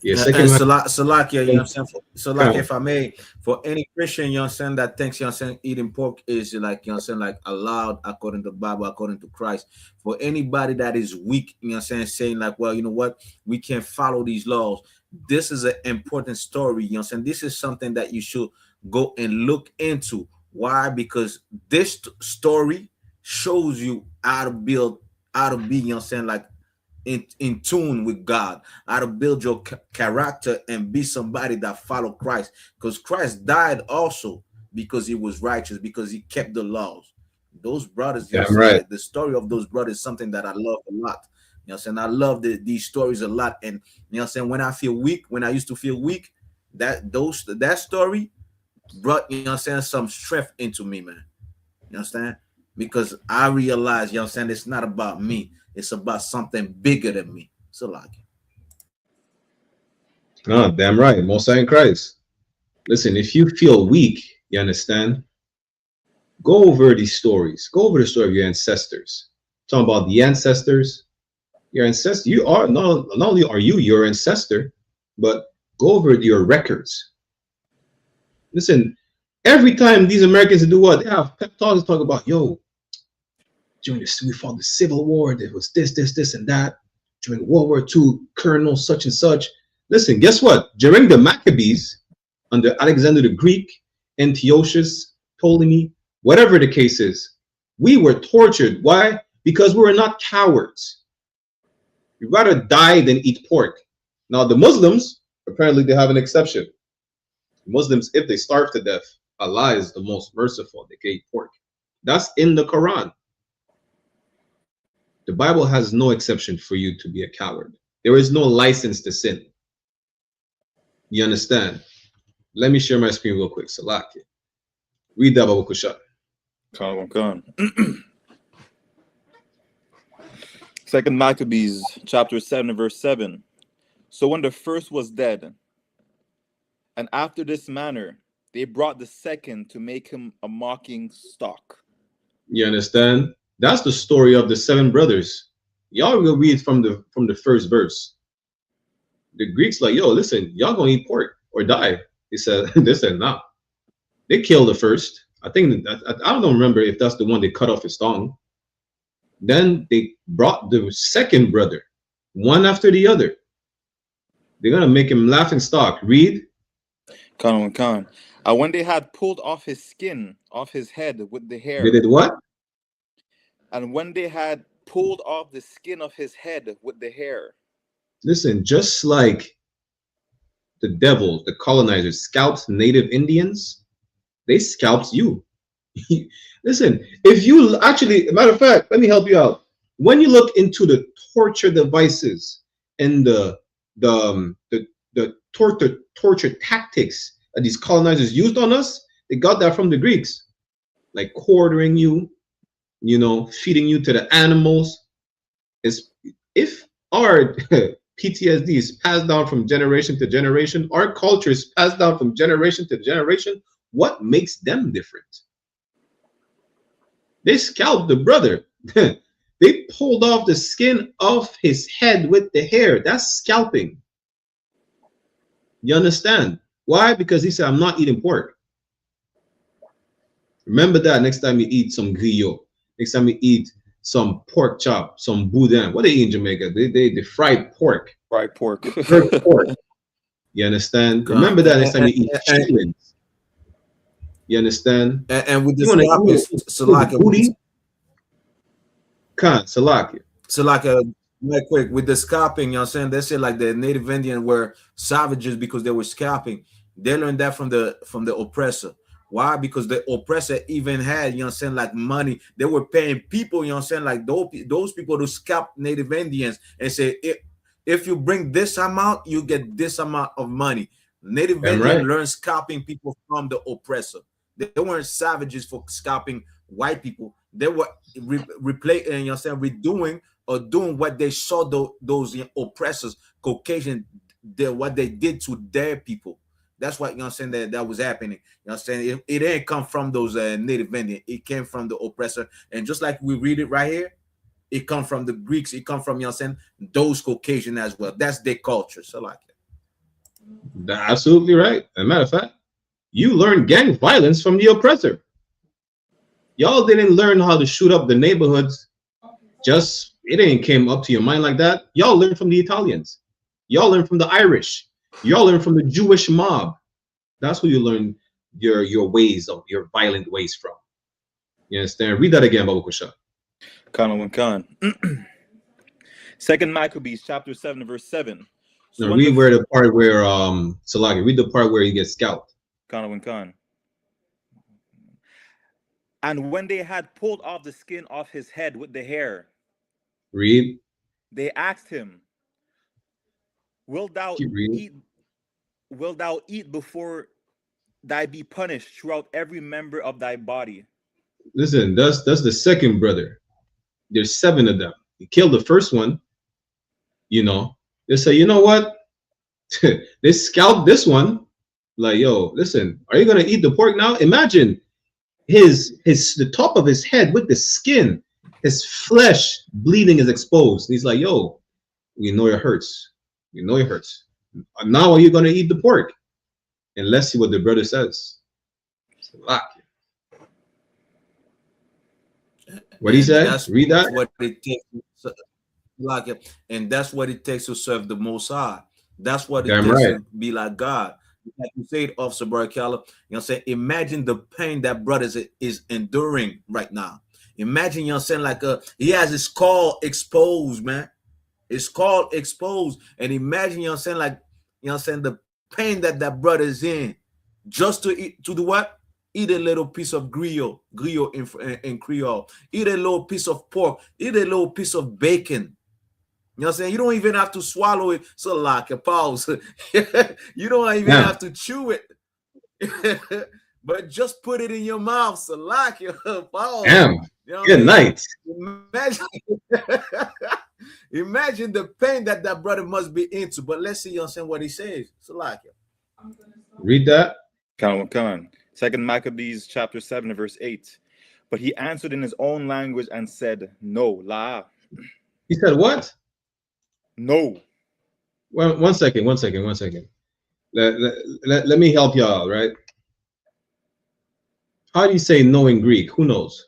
Yeah, Salakia, you know what I'm saying? Salakia, if I may, for any Christian, you know what I'm saying, that thinks, you know what I'm saying, eating pork is like, you know what I'm saying, like allowed according to the Bible, according to Christ. For anybody that is weak, you know what I'm saying like, well, you know what, we can't follow these laws. This is an important story, you know what I'm saying? This is something that you should go and look into. Why? Because this story shows you how to be, you know what I'm saying, like, in tune with God, how to build your character and be somebody that follow Christ, because Christ died also because he was righteous, because he kept the laws. Those brothers, you know, right. the story of those brothers is something that I love a lot. You know what I'm saying? I love these stories a lot. And you know what I'm saying, when I feel weak, when I used to feel weak, that story brought, you know what I'm saying, some strength into me, man. You understand? Because I realized, you know what I'm saying, it's not about me. It's about something bigger than me. So like, oh, damn right. Most High in Christ. Listen, if you feel weak, you understand? Go over these stories. Go over the story of your ancestors. Talking about the ancestors. Your ancestors. You are not only are you your ancestor, but go over your records. Listen, every time these Americans do what? They have pep talks, talk about, yo, during this, we fought the Civil War, there was this, and that. During World War II, Colonel such and such. Listen, guess what? During the Maccabees, under Alexander the Greek, Antiochus, Ptolemy, whatever the case is, we were tortured. Why? Because we were not cowards. We'd rather die than eat pork. Now, the Muslims, apparently they have an exception. Muslims, if they starve to death, Allah is the most merciful. They can eat pork. That's in the Quran. The Bible has no exception for you to be a coward. There is no license to sin. You understand? Let me share my screen real quick. Salaki. Read that, Baba Kusha. Come. 2 Maccabees chapter 7 verse 7. So when the first was dead, and after this manner, they brought the second to make him a mocking stock. You understand? That's the story of the 7 brothers. Y'all will read from the first verse. The Greeks like, yo, listen, y'all gonna eat pork or die. They said, nah. They killed the first. I think I don't remember if that's the one they cut off his tongue. Then they brought the second brother, one after the other. They're gonna make him laughing stock. Read. Khan. When they had pulled off his skin off his head with the hair. They did what? And when they had pulled off the skin of his head with the hair. Listen, just like the devils, the colonizers, scalped native Indians, they scalped you. Listen, if you actually, matter of fact, let me help you out. When you look into the torture devices and the torture tactics that these colonizers used on us, they got that from the Greeks, like quartering you, you know, feeding you to the animals. If our PTSD is passed down from generation to generation, our culture is passed down from generation to generation, what makes them different? They scalped the brother. They pulled off the skin off his head with the hair. That's scalping. You understand? Why? Because he said, I'm not eating pork. Remember that next time you eat some griot, next time you eat some pork chop, some boudin. What they eat in Jamaica? They fried pork. Fried pork. Pork. You understand? Remember that next time you eat chitlins. You understand? And with You this want topic, to Salaki, booty? Khan, Salaki. So like right quick with the scalping, you know what I'm saying? They say like the native Indian were savages because they were scalping. They learned that from the oppressor. Why? Because the oppressor even had, you know what I'm saying, like money. They were paying people, you know what I'm saying, like those people to scalp native Indians and say, if you bring this amount, you get this amount of money. Native Indian learned scalping people from the oppressor. They weren't savages for scalping white people. They were replaying, you know what I'm saying, redoing or doing what they saw those oppressors, Caucasian, what they did to their people. That's what, you know what I'm saying, that was happening. You know what I'm saying? It didn't come from those native Indians. It came from the oppressor. And just like we read it right here, it come from the Greeks. It come from, you know what I'm saying, those Caucasian as well. That's their culture. So like it. Absolutely right. As a matter of fact, you learned gang violence from the oppressor. Y'all didn't learn how to shoot up the neighborhoods. Just it ain't came up to your mind like that. Y'all learned from the Italians. Y'all learned from the Irish. Y'all learned from the Jewish mob. That's where you learn your ways of your violent ways from. You understand? Read that again, Baba Kusha. Khan. Second Maccabees chapter 7 verse 7. So no, read where the part where Salaki, read the part where he gets scalped. Khan. And when they had pulled off the skin off his head with the hair, read. They asked him, Wilt thou eat before thy be punished throughout every member of thy body? Listen, that's the second brother. There's 7 of them. He killed the first one. You know, they say, you know what? They scalped this one. Like, yo, listen, are you gonna eat the pork now? Imagine the top of his head with the skin, his flesh bleeding is exposed. And he's like, yo, we know it hurts. We know it hurts. Now are you gonna eat the pork? And let's see what the brother says. What he said? Read that. What it takes, and that's what it takes to serve the Most High. That's what it takes to be like God. Like you said, Officer Barakala, you know what I'm saying? Imagine the pain that brother is enduring right now. Imagine, you know what I'm saying, like he has his skull exposed, man. His skull exposed. And imagine, you know what I'm saying, like, you know what I'm saying, the pain that brother is in. Just to eat, to do what? Eat a little piece of griot in Creole. Eat a little piece of pork. Eat a little piece of bacon. You know what I'm saying? You don't even have to swallow it. So like a pause. You don't even have to chew it. But just put it in your mouth. So like your pause. Damn. You know good night. Imagine the pain that brother must be into. But let's see, you know what I'm saying, what he says. So like it. Read that. Come on. Second Maccabees chapter 7 verse 8. But he answered in his own language and said, no, la. He said what? No. Well, one second. Let me help y'all, right? How do you say no in Greek? Who knows?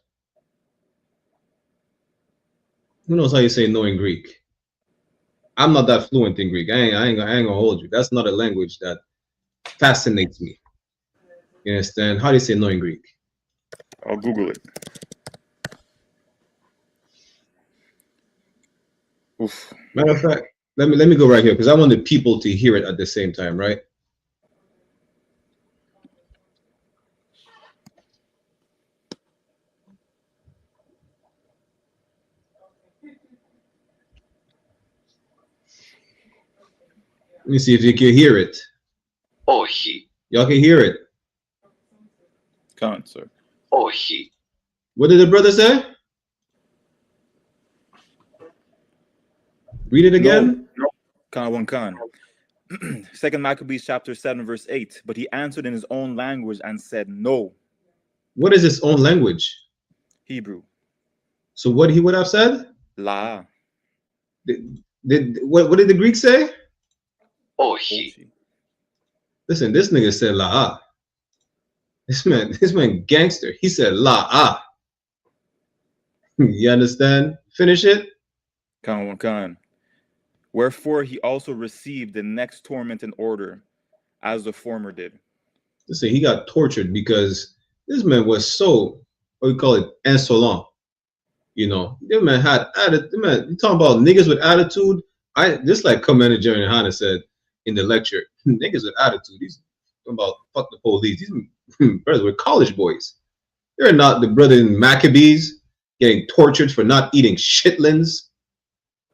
Who knows how you say no in Greek? I'm not that fluent in Greek. I ain't gonna hold you. That's not a language that fascinates me. You understand? How do you say no in Greek? I'll Google it. Oof. Matter of fact, let me go right here because I want the people to hear it at the same time, right? Let me see if you can hear it. Oh, he. Y'all can hear it. Can't, sir. Oh, he. What did the brother say? Read it again. No. Khan. Second Maccabees chapter 7 verse 8. But he answered in his own language and said, no. What is his own language? Hebrew. So what he would have said? La. What did the Greek say? Oh, he. Listen, this nigga said la. This man gangster. He said la. You understand? Finish it. Khan. Wherefore he also received the next torment in order, as the former did. They say he got tortured because this man was so, what we call it, insolent. You know, this man had attitude. Man, you talking about niggas with attitude? Just like Commander Jerry Hanna said in the lecture, niggas with attitude. These talking about fuck the police. These brothers were college boys. They're not the brother in Maccabees getting tortured for not eating shitlins.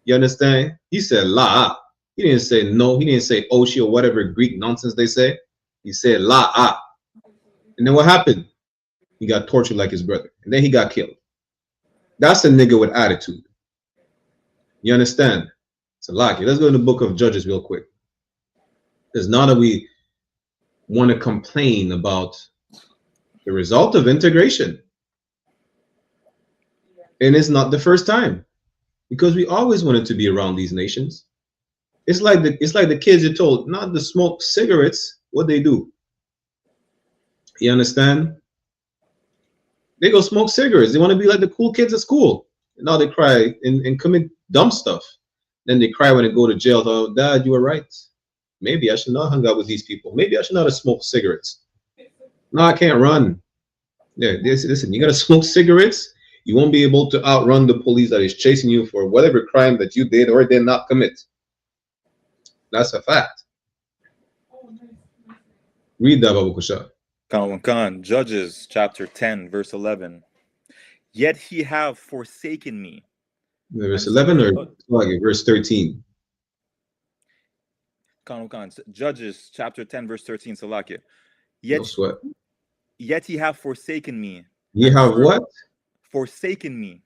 You understand? He said la. He didn't say no. He didn't say oshi or whatever Greek nonsense they say. He said la. And then what happened? He got tortured like his brother. And then he got killed. That's a nigga with attitude. You understand? So like, let's go to the book of Judges real quick. Because now that we want to complain about the result of integration. And it's not the first time. Because we always wanted to be around these nations. It's like the kids are told not to smoke cigarettes. What they do? You understand? They go smoke cigarettes. They want to be like the cool kids at school. And now they cry and commit dumb stuff. Then they cry when they go to jail. Oh, Dad, you were right. Maybe I should not hang out with these people. Maybe I should not have smoked cigarettes. No, I can't run. Yeah, listen, you got to smoke cigarettes. You won't be able to outrun the police that is chasing you for whatever crime that you did or did not commit. That's a fact. Read that, Babu Kusha. Khan, Judges chapter 10, verse 11. Yet he have forsaken me. Verse 11 or verse 13? Khan, Judges chapter 10, verse 13, Salakia. No sweat. Yet he have forsaken me. You have what? Forsaken me.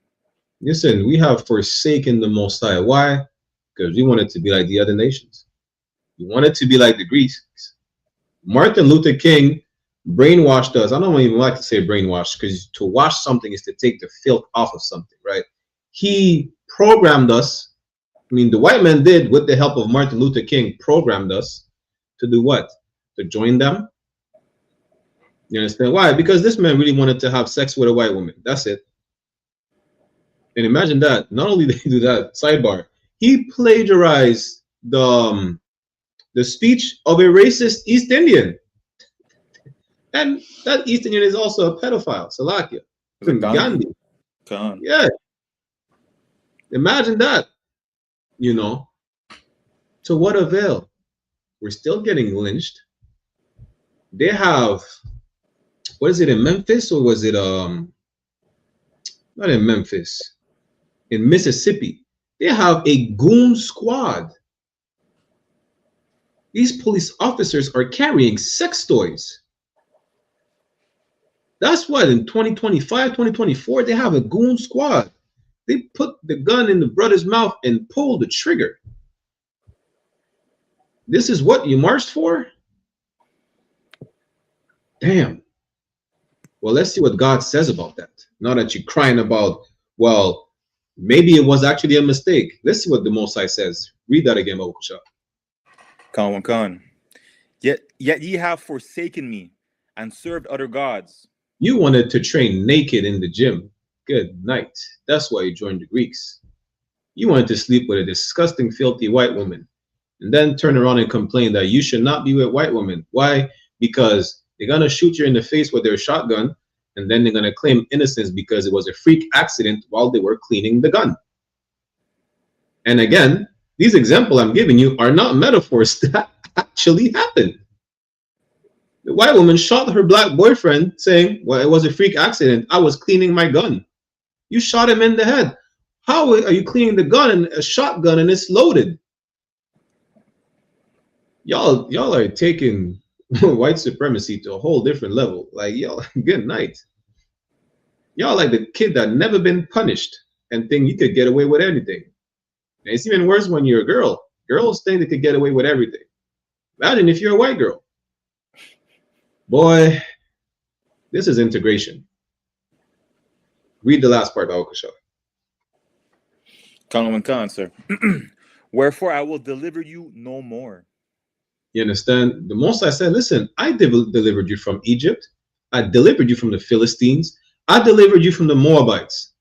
Listen, we have forsaken the Most High. Why? Because we wanted to be like the other nations. We wanted to be like the Greeks. Martin Luther King brainwashed us. I don't even like to say brainwashed, because to wash something is to take the filth off of something, right? He programmed us. I mean, the white man did, with the help of Martin Luther King, programmed us to do what? To join them. You understand why? Because this man really wanted to have sex with a white woman. That's it. And imagine that. Not only did he do that, sidebar, he plagiarized the speech of a racist East Indian. And that East Indian is also a pedophile, Salakia. Even Gandhi. Yeah. Imagine that. You know. To what avail? We're still getting lynched. They have, what is it, in Memphis, or was it not in Memphis, in Mississippi? They have a goon squad. These police officers are carrying sex toys. That's what, in 2025, 2024, they have a goon squad. They put the gun in the brother's mouth and pull the trigger. This is what you marched for? Damn. Well, let's see what God says about that. Not that you're crying about, well, maybe it was actually a mistake. Let's see what the Most High says. Read that again, Babu Kusha. Khan. Yet ye have forsaken me and served other gods. You wanted to train naked in the gym. Good night. That's why you joined the Greeks. You wanted to sleep with a disgusting, filthy white woman, and then turn around and complain that you should not be with white women. Why? Because they're going to shoot you in the face with their shotgun, and then they're going to claim innocence because it was a freak accident while they were cleaning the gun. And again, these examples I'm giving you are not metaphors that actually happened. The white woman shot her black boyfriend saying, well, it was a freak accident. I was cleaning my gun. You shot him in the head. How are you cleaning the gun and a shotgun and it's loaded? Y'all are taking white supremacy to a whole different level. Like, y'all, good night. Y'all like the kid that never been punished and think you could get away with anything. And it's even worse when you're a girl. Girls think they could get away with everything. Imagine if you're a white girl. Boy, this is integration. Read the last part, Al-Kasha. Khan, sir. Wherefore I will deliver you no more. You understand? The Most I said, listen, I delivered you from Egypt. I delivered you from the Philistines. I delivered you from the Moabites.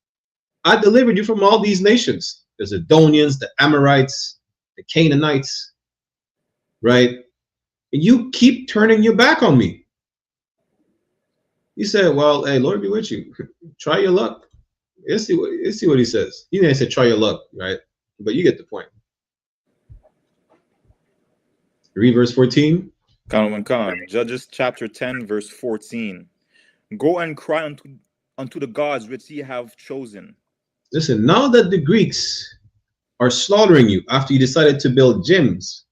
I delivered you from all these nations. The Zidonians, the Amorites, the Canaanites, right? And you keep turning your back on me. He said, well, hey, Lord be with you. Try your luck. Let's see what he says. He didn't say try your luck, right? But you get the point. Read verse 14. Judges chapter 10, verse 14. Go and cry unto the gods which ye have chosen. Listen, now that the Greeks are slaughtering you after you decided to build gyms,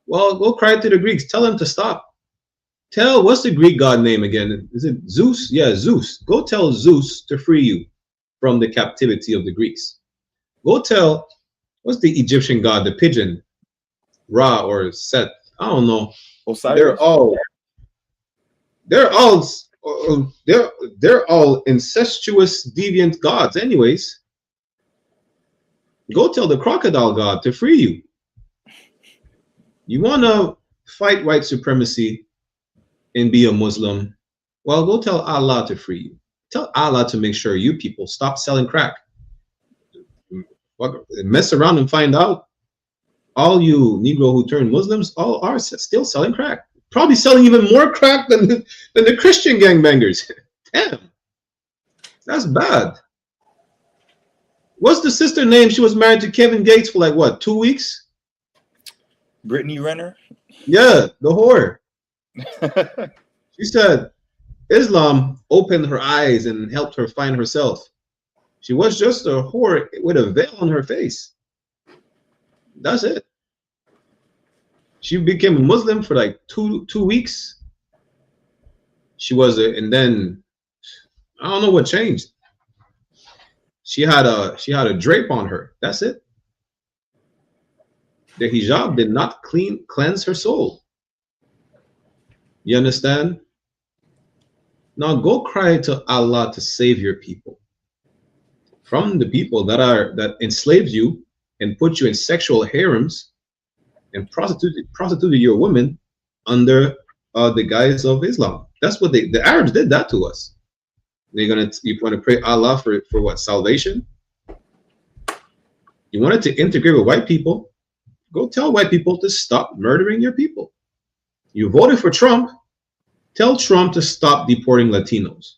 well, go cry to the Greeks. Tell them to stop. What's the Greek god name again? Is it Zeus? Yeah, Zeus. Go tell Zeus to free you from the captivity of the Greeks. Go tell, what's the Egyptian god, the pigeon? Ra or Set? I don't know. Osiris? They're all incestuous, deviant gods anyways. Go tell the crocodile god to free you. You want to fight white supremacy and be a Muslim? Well, go tell Allah to free you. Tell Allah to make sure you people stop selling crack. Mess around and find out all you Negro who turn Muslims all are still selling crack. Probably selling even more crack than the Christian gangbangers. Damn, that's bad. What's the sister name? She was married to Kevin Gates for like what, 2 weeks? Brittany Renner? Yeah, the whore. She said Islam opened her eyes and helped her find herself. She was just a whore with a veil on her face. That's it. She became a Muslim for like two weeks. She was and then I don't know what changed. She had a drape on her. That's it. The hijab did not cleanse her soul. You understand? Now go cry to Allah to save your people from the people that enslaved you and put you in sexual harems and prostituted your women under the guise of Islam. That's what the Arabs did that to us. You want to pray Allah for what? Salvation? You wanted to integrate with white people? Go tell white people to stop murdering your people. You voted for Trump? Tell Trump to stop deporting Latinos.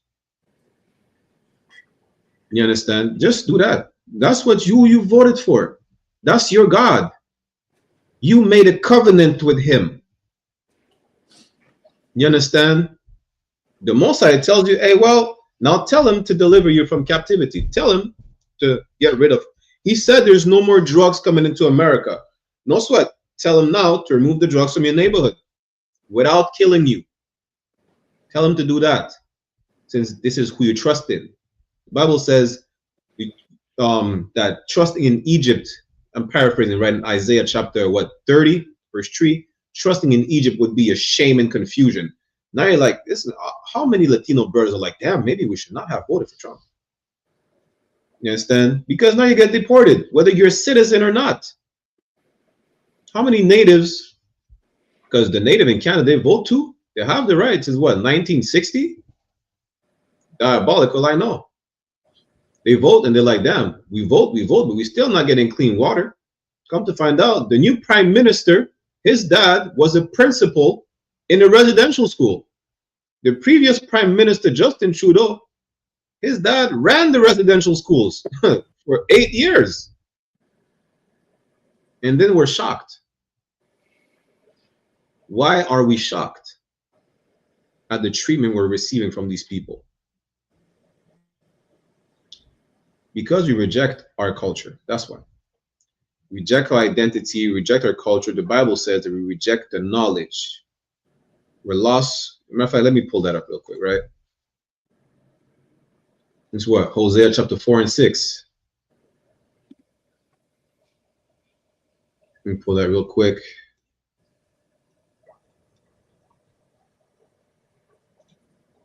You understand? Just do that. That's what you voted for. That's your God. You made a covenant with him. You understand? The Most High tells you, hey, well, now tell him to deliver you from captivity. Tell him to get rid of. He said there's no more drugs coming into America. No sweat. Tell him now to remove the drugs from your neighborhood without killing you. Tell him to do that, since this is who you trust in. The Bible says that trusting in Egypt, I'm paraphrasing, right, in Isaiah chapter 30, verse 3, trusting in Egypt would be a shame and confusion. Now you're like, listen, how many Latino brothers are like, damn, maybe we should not have voted for Trump. You understand? Because now you get deported, whether you're a citizen or not. How many natives, because the native in Canada, they vote too? They have the right since what, 1960? Diabolical, I know. They vote and they're like, damn, we vote, but we're still not getting clean water. Come to find out, the new prime minister, his dad was a principal in a residential school. The previous prime minister, Justin Trudeau, his dad ran the residential schools for 8 years. And then we're shocked. Why are we shocked at the treatment we're receiving from these people? Because we reject our culture. That's why. Reject our identity, reject our culture. The Bible says that we reject the knowledge. We're lost. Matter of fact, let me pull that up real quick, right? It's what? Hosea chapter 4 and 6. Let me pull that real quick.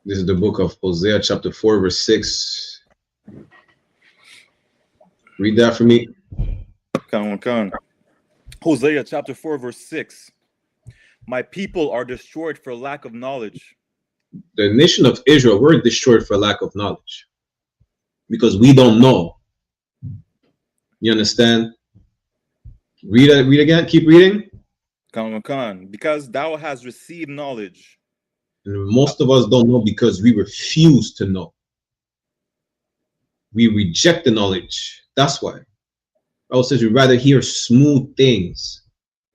This is the book of Hosea chapter 4 verse 6. Read that for me. Hosea chapter 4 verse 6. My people are destroyed for lack of knowledge. The nation of Israel were destroyed for lack of knowledge. Because we don't know. You understand? Read again. Keep reading. Because thou hast received knowledge. And most of us don't know because we refuse to know. We reject the knowledge. That's why. Paul says we'd rather hear smooth things.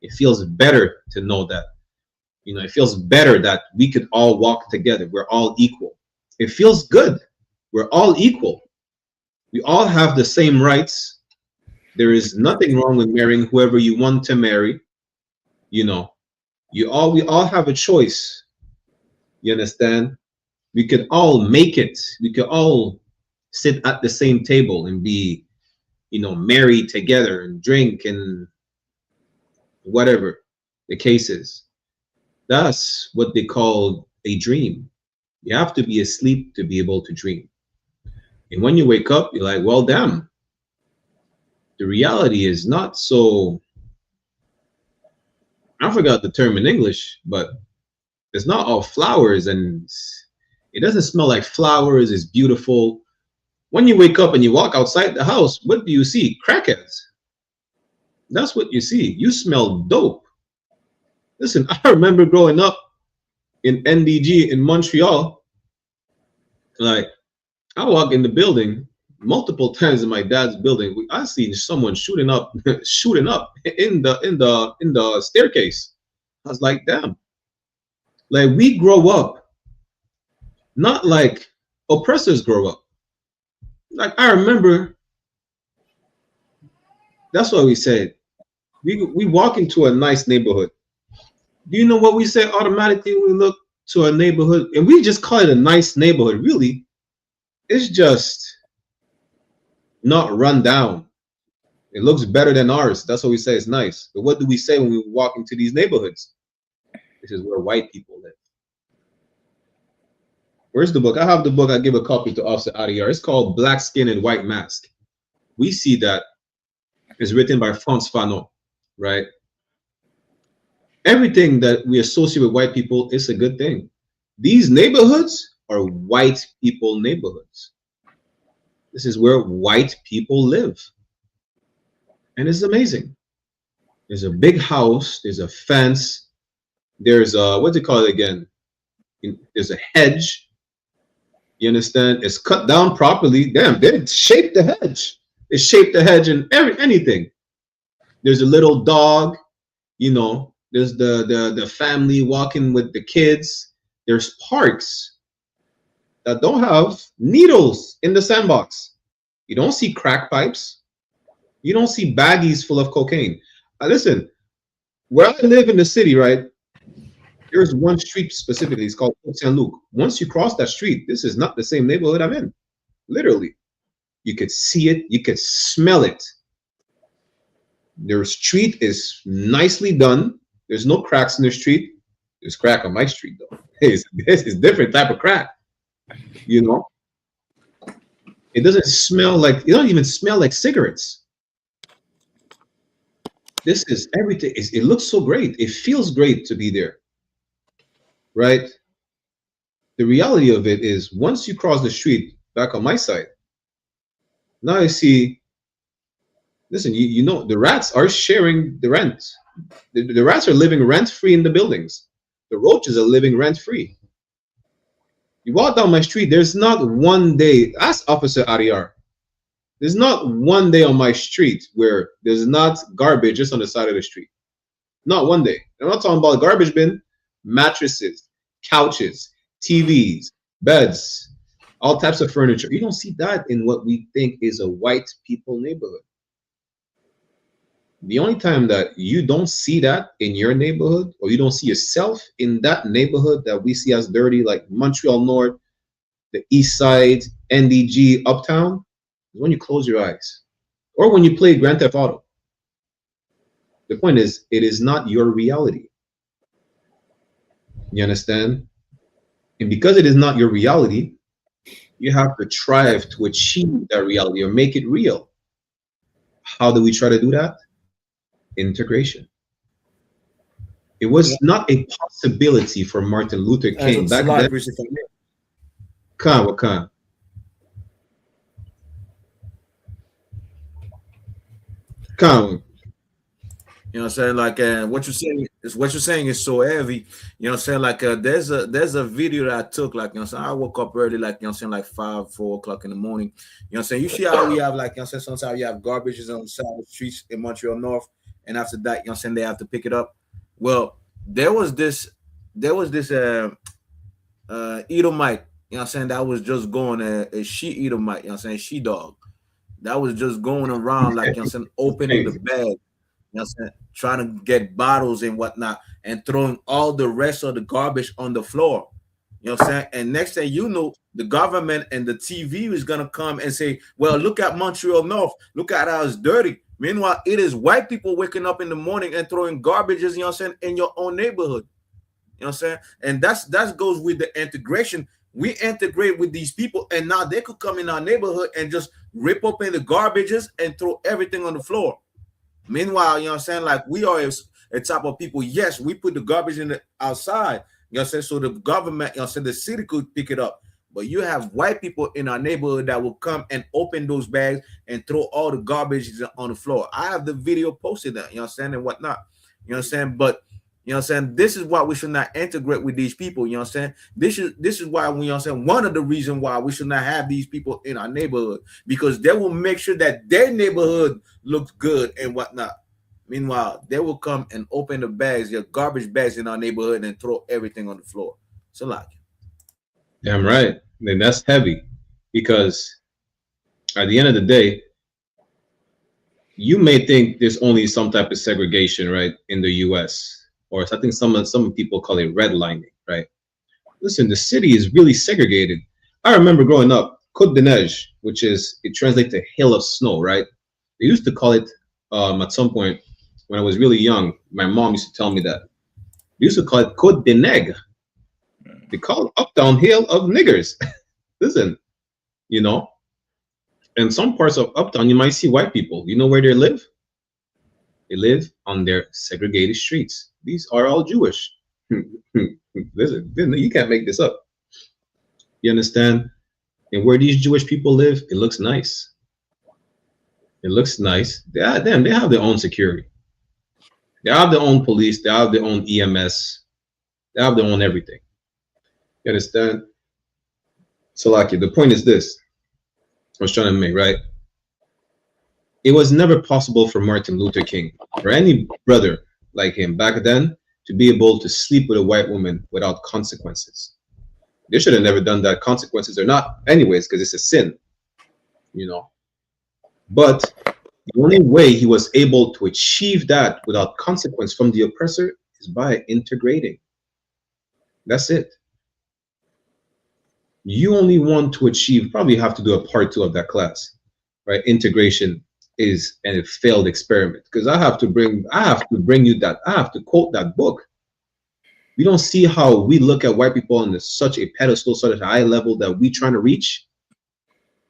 It feels better to know that. You know, it feels better that we could all walk together. We're all equal. It feels good. We're all equal. We all have the same rights. There is nothing wrong with marrying whoever you want to marry. You know, we all have a choice. You understand? We could all make it. We could all sit at the same table and be, you know, married together and drink and whatever the case is. That's what they call a dream. You have to be asleep to be able to dream. And when you wake up, you're like, well, damn. The reality is not so, I forgot the term in English, but it's not all flowers and it doesn't smell like flowers. It's beautiful. When you wake up and you walk outside the house, what do you see? Crackheads. That's what you see. You smell dope. Listen, I remember growing up in NDG in Montreal. Like, I walk in the building multiple times in my dad's building. I seen someone shooting up in the staircase. I was like, damn. Like, we grow up, not like oppressors grow up. Like, I remember, that's what we said. We walk into a nice neighborhood. Do you know what we say automatically when we look to a neighborhood? And we just call it a nice neighborhood. Really, it's just not run down. It looks better than ours. That's what we say it's nice. But what do we say when we walk into these neighborhoods? This is where white people live. Where's the book? I have the book. I give a copy to Officer Adiyar. It's called Black Skin and White Mask. We see that it's written by Frantz Fanon, right? Everything that we associate with white people is a good thing. These neighborhoods are white people neighborhoods. This is where white people live. And it's amazing. There's a big house, there's a fence, there's a, what do you call it again? There's a hedge. You understand? It's cut down properly. Damn, they shaped the hedge. They shaped the hedge and anything. There's a little dog, you know. There's the family walking with the kids. There's parks that don't have needles in the sandbox. You don't see crack pipes. You don't see baggies full of cocaine. Listen, where I live in the city, right? There's one street specifically. It's called Saint Luc. Once you cross that street, this is not the same neighborhood I'm in. Literally, you could see it. You could smell it. Their street is nicely done. There's no cracks in the street. There's crack on my street though. It's different type of crack. You know, it doesn't smell like, it don't even smell like cigarettes. This is everything. It looks so great. It feels great to be there, right? The reality of it is once you cross the street back on my side, now I see, listen, you know, the rats are sharing the rent. The rats are living rent-free in the buildings. The roaches are living rent-free. You walk down my street, there's not one day, ask Officer Adiyar, there's not one day on my street where there's not garbage just on the side of the street. Not one day. I'm not talking about garbage bin, mattresses, couches, TVs, beds, all types of furniture. You don't see that in what we think is a white people neighborhood. The only time that you don't see that in your neighborhood, or you don't see yourself in that neighborhood that we see as dirty, like Montreal North, the East Side, NDG, Uptown, is when you close your eyes, or when you play Grand Theft Auto. The point is, it is not your reality. You understand? And because it is not your reality, you have to strive to achieve that reality or make it real. How do we try to do that? Integration. It was not a possibility for Martin Luther King back then. Khan. You know what I'm saying? Like what you're saying is so heavy. You know what I'm saying? Like there's a video that I took, like, you know what I'm saying, I woke up early, like, you know what I'm saying, like 5-4 o'clock in the morning. You know what I'm saying? You see how we have, like, you know what I'm saying, sometimes you have garbages on the side of the streets in Montreal North, and after that, you know what I'm saying, they have to pick it up. Well, there was this Edomite, you know what I'm saying, that was just going a she Edomite, you know what I'm saying, she dog. That was just going around, like, you know what I'm saying, opening the bag, you know what I'm saying, trying to get bottles and whatnot, and throwing all the rest of the garbage on the floor. You know what I'm saying? And next thing you know, the government and the TV is gonna come and say, well, look at Montreal North, look at how it's dirty. Meanwhile, it is white people waking up in the morning and throwing garbages, you know what I'm saying, in your own neighborhood. You know what I'm saying? And that goes with the integration. We integrate with these people, and now they could come in our neighborhood and just rip open the garbages and throw everything on the floor. Meanwhile, you know what I'm saying, like, we are a type of people, yes, we put the garbage in the outside, you know what I'm saying, so the government, you know what I'm saying, the city could pick it up. But you have white people in our neighborhood that will come and open those bags and throw all the garbage on the floor. I have the video posted that, you know what I'm saying, and whatnot. You know what I'm saying? But you know what I'm saying, this is why we should not integrate with these people. You know what I'm saying? This is why we, you know what I'm saying, one of the reasons why we should not have these people in our neighborhood, because they will make sure that their neighborhood looks good and whatnot. Meanwhile, they will come and open the bags, your garbage bags in our neighborhood, and throw everything on the floor. So like, Damn right. Then that's heavy, because at the end of the day, you may think there's only some type of segregation, right, in the U.S., or I think some people call it redlining, right? Listen, the city is really segregated. I remember growing up, Côte de Neige, which is, it translates to hill of snow, right? They used to call it at some point when I was really young. My mom used to tell me that they used to call it Côte de Nègre. They call it uptown hill of niggers. Listen, you know, in some parts of uptown, you might see white people. You know where they live? They live on their segregated streets. These are all Jewish. Listen, you can't make this up. You understand? And where these Jewish people live, it looks nice. It looks nice. They have their own security. They have their own police. They have their own EMS. They have their own everything. You understand? So, like, the point is this I was trying to make, right? It was never possible for Martin Luther King or any brother like him back then to be able to sleep with a white woman without consequences. They should have never done that. Consequences or not, anyways, because it's a sin, you know. But the only way he was able to achieve that without consequence from the oppressor is by integrating. That's it. You only want to achieve, probably have to do a part 2 of that class, right? Integration is a failed experiment, because I have to bring you that, I have to quote that book. We don't see how we look at white people on such a pedestal, such a high level that we trying to reach.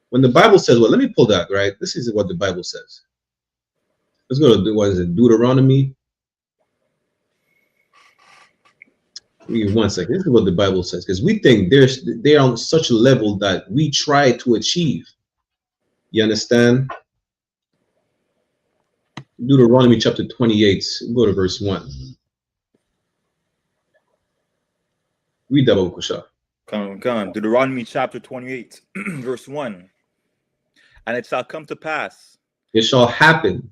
When the Bible says, well, let me pull that, right? This is what the Bible says. Let's go to, what is it, Deuteronomy? Give me 1 second. This is what the Bible says, because we think they're on such a level that we try to achieve. You understand? Deuteronomy chapter 28, go to verse 1. Read that, Kusha. Come on. Deuteronomy chapter 28, verse 1. And it shall come to pass. It shall happen.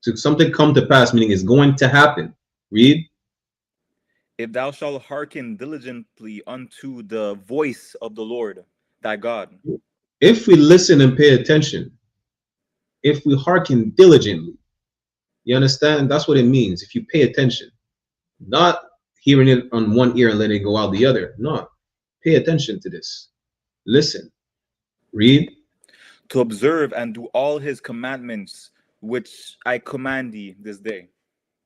So something come to pass, meaning it's going to happen. Read. If thou shalt hearken diligently unto the voice of the Lord thy God. If we listen and pay attention, if we hearken diligently, you understand? That's what it means. If you pay attention, not hearing it on one ear and letting it go out the other. No, pay attention to this. Listen. Read. To observe and do all his commandments, which I command thee this day.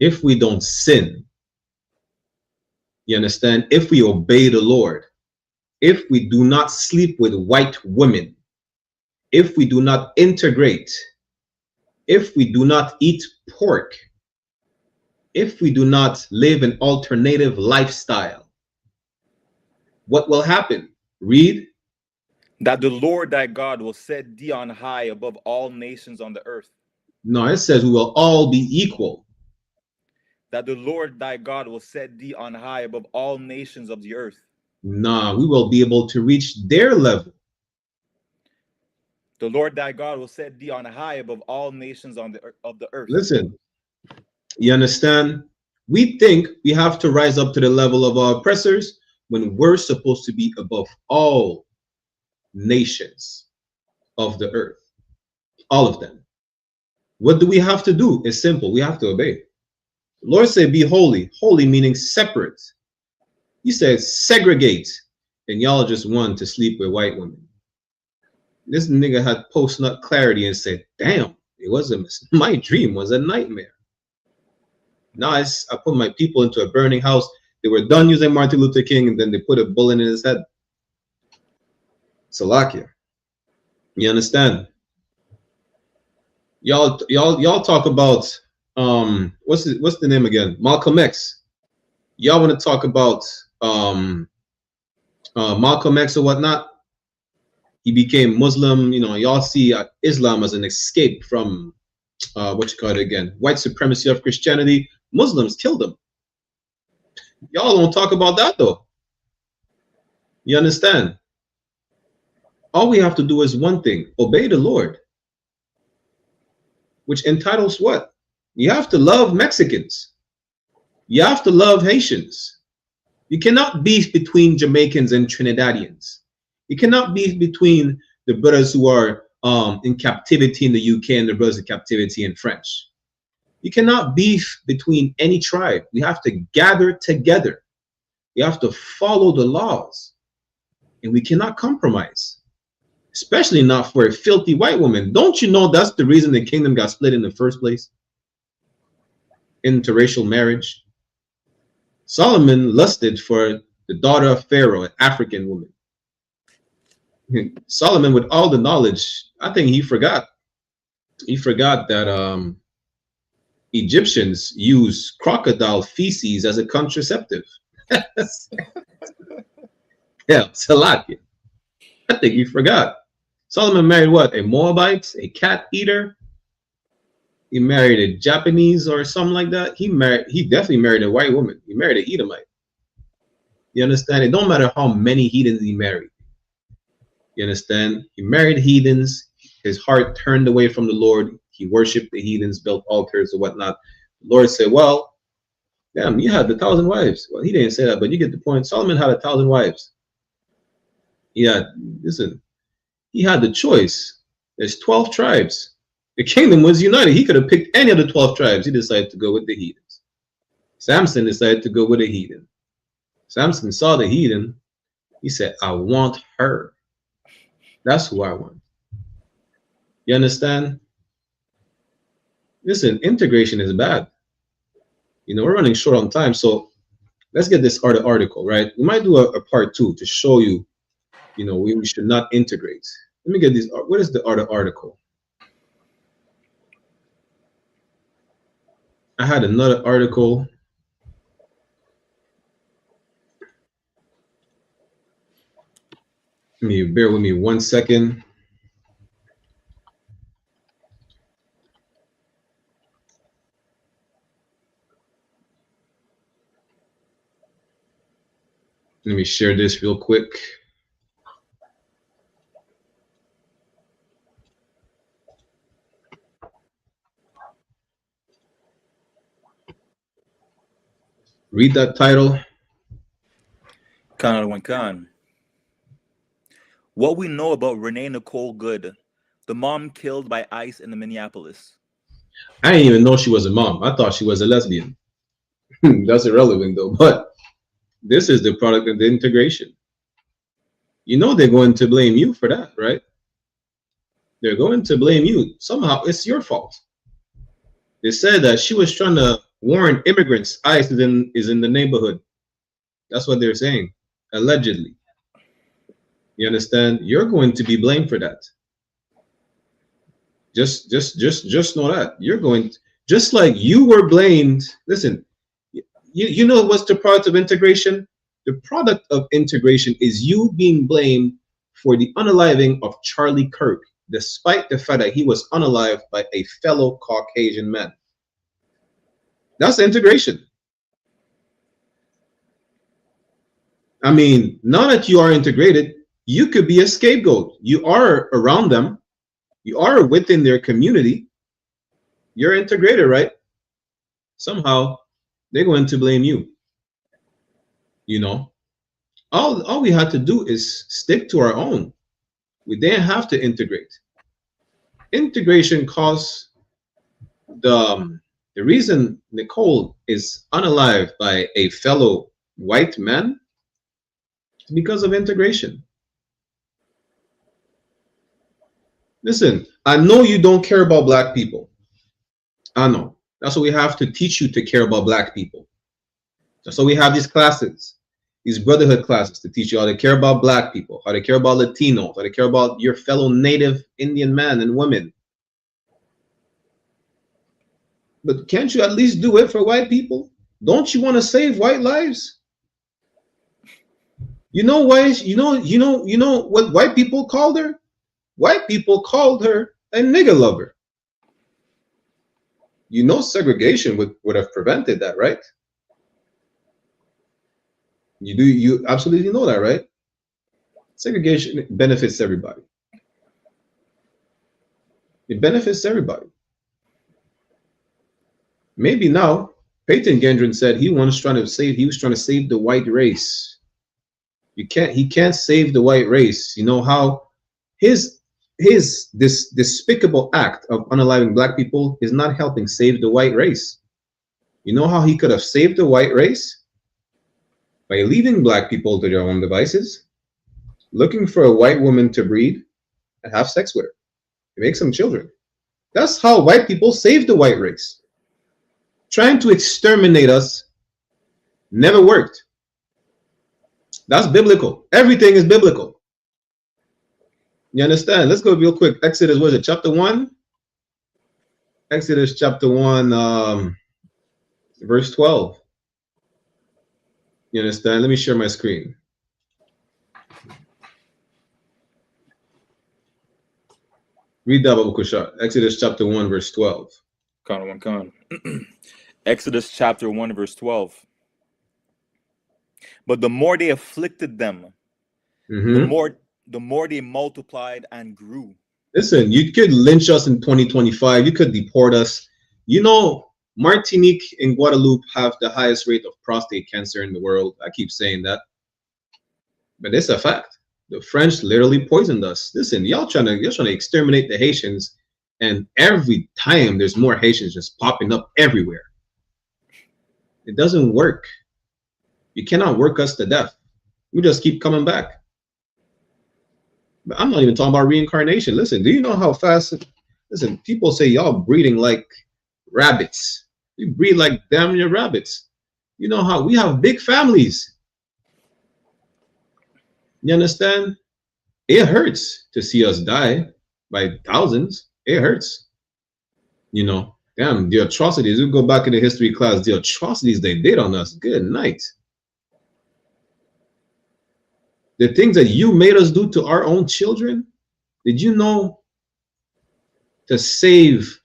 If we don't sin, you understand? If we obey the Lord, if we do not sleep with white women, if we do not integrate, if we do not eat pork, if we do not live an alternative lifestyle, what will happen? Read. That the Lord thy God will set thee on high above all nations on the earth. No, it says we will all be equal. that the Lord thy God will set thee on high above all nations of the earth. Nah, we will be able to reach their level. The Lord thy God will set thee on high above all nations of the earth. Listen, you understand? We think we have to rise up to the level of our oppressors when we're supposed to be above all nations of the earth. All of them. What do we have to do? It's simple. We have to obey. The Lord said, be holy. Holy meaning separate. He said, segregate. And y'all just want to sleep with white women. This nigga had post-nut clarity and said, damn, it wasn't my dream was a nightmare. Now I put my people into a burning house. They were done using Martin Luther King, and then they put a bullet in his head. Salakia. You understand? Y'all talk about what's the name again? Malcolm X. Y'all want to talk about Malcolm X or whatnot? He became Muslim. You know, y'all see Islam as an escape from what you call it again? White supremacy of Christianity. Muslims killed him. Y'all don't talk about that though. You understand? All we have to do is one thing: obey the Lord. Which entitles what? You have to love Mexicans. You have to love Haitians. You cannot beef between Jamaicans and Trinidadians. You cannot beef between the brothers who are in captivity in the UK and the brothers in captivity in French. You cannot beef between any tribe. We have to gather together. We have to follow the laws. And we cannot compromise. Especially not for a filthy white woman. Don't you know that's the reason the kingdom got split in the first place? Interracial marriage. Solomon lusted for the daughter of Pharaoh, an African woman. Solomon, with all the knowledge, I think he forgot. He forgot that Egyptians use crocodile feces as a contraceptive. Yeah, Salakia. I think he forgot. Solomon married what? A Moabite, a cat eater. He married a Japanese or something like that. He definitely married a white woman. He married an Edomite. You understand? It don't matter how many heathens he married. You understand? He married heathens. His heart turned away from the Lord. He worshipped the heathens, built altars or whatnot. The Lord said, well, damn, you had 1,000 wives. Well, he didn't say that, but you get the point. Solomon had 1,000 wives. Yeah, listen, he had the choice. There's 12 tribes. The kingdom was united. He could have picked any of the 12 tribes. He decided to go with the heathens. Samson decided to go with a heathen. Samson saw the heathen. He said, I want her. That's who I want. You understand? Listen, integration is bad. You know, we're running short on time, so let's get this article, right? We might do a part 2 to show you, you know, we should not integrate. Let me get this. What is the article? I had another article. Bear with me 1 second. Let me share this real quick. Read that title. Khan. What we know about Renee Nicole Good, the mom killed by ICE in Minneapolis. I didn't even know she was a mom. I thought she was a lesbian. That's irrelevant though. But this is the product of the integration. You know they're going to blame you for that, right? They're going to blame you. Somehow it's your fault. They said that she was trying to warn immigrants ICE is in the neighborhood. That's what they're saying, allegedly. You understand? You're going to be blamed for that. Just know that you're going to, just like you were blamed. Listen, you know what's the product of integration? The product of integration is you being blamed for the unaliving of Charlie Kirk, despite the fact that he was unalived by a fellow Caucasian man. That's integration. I mean, now that you are integrated, you could be a scapegoat. You are around them. You are within their community. You're integrated, right? Somehow they're going to blame you. You know, all we had to do is stick to our own. We didn't have to integrate. Integration caused the reason Nicole is unalived by a fellow white man is because of integration. Listen, I know you don't care about black people. I know. That's why we have to teach you to care about black people. That's why we have these classes, these brotherhood classes, to teach you how to care about black people, how to care about Latinos, how to care about your fellow native Indian men and women. But can't you at least do it for white people? Don't you want to save white lives? You know why? You know what white people called her? White people called her a nigger lover. You know segregation would have prevented that, right? You absolutely know that, right? Segregation benefits everybody. It benefits everybody. Maybe now, Peyton Gendron said he was trying to save the white race. He can't save the white race. You know how this despicable act of unaliving black people is not helping save the white race. You know how he could have saved the white race? By leaving black people to their own devices, looking for a white woman to breed and have sex with her, to make some children. That's how white people save the white race. Trying to exterminate us never worked. That's biblical. Everything is biblical. You understand? Let's go real quick. Exodus, what is it? Chapter 1? Exodus chapter 1, verse 12. You understand? Let me share my screen. Read that, Babu Kushar. Exodus chapter 1, verse 12. Exodus chapter 1, verse 12. But the more they afflicted them, the more they multiplied and grew. Listen, you could lynch us in 2025. You could deport us. You know, Martinique and Guadeloupe have the highest rate of prostate cancer in the world. I keep saying that, but it's a fact. The French literally poisoned us. Listen, you're trying to exterminate the Haitians, and every time there's more Haitians just popping up everywhere. It doesn't work. You cannot work us to death. We just keep coming back. But I'm not even talking about reincarnation. Listen, do you know how fast? Listen, people say y'all breeding like rabbits. We breed like damn near rabbits. You know how we have big families. You understand? It hurts to see us die by thousands. It hurts. You know, damn, the atrocities. We go back in the history class, the atrocities they did on us. Good night. The things that you made us do to our own children. Did you know to save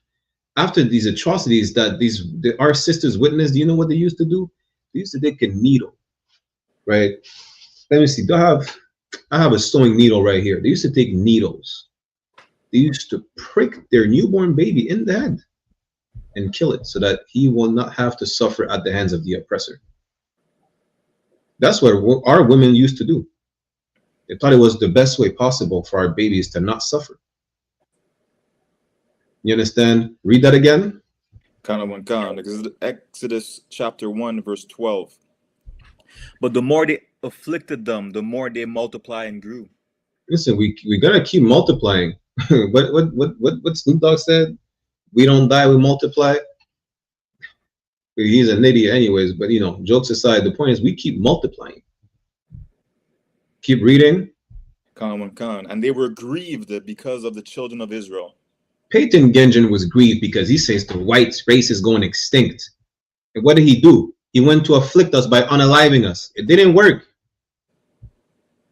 after these atrocities that our sisters witnessed? Do you know what they used to do? They used to take a needle, right? Let me see. I have a sewing needle right here. They used to take needles. They used to prick their newborn baby in the head and kill it so that he will not have to suffer at the hands of the oppressor. That's what our women used to do. They thought it was the best way possible for our babies to not suffer. You understand? Read that again. Exodus chapter 1, verse 12. But the more they afflicted them, the more they multiply and grew. Listen, we gotta keep multiplying. what Snoop Dogg said? We don't die, we multiply. He's an idiot anyways, but you know, jokes aside, the point is we keep multiplying. Keep reading. And they were grieved because of the children of Israel. Peyton Gendron was grieved because he says the white race is going extinct. And what did he do? He went to afflict us by unaliving us. It didn't work.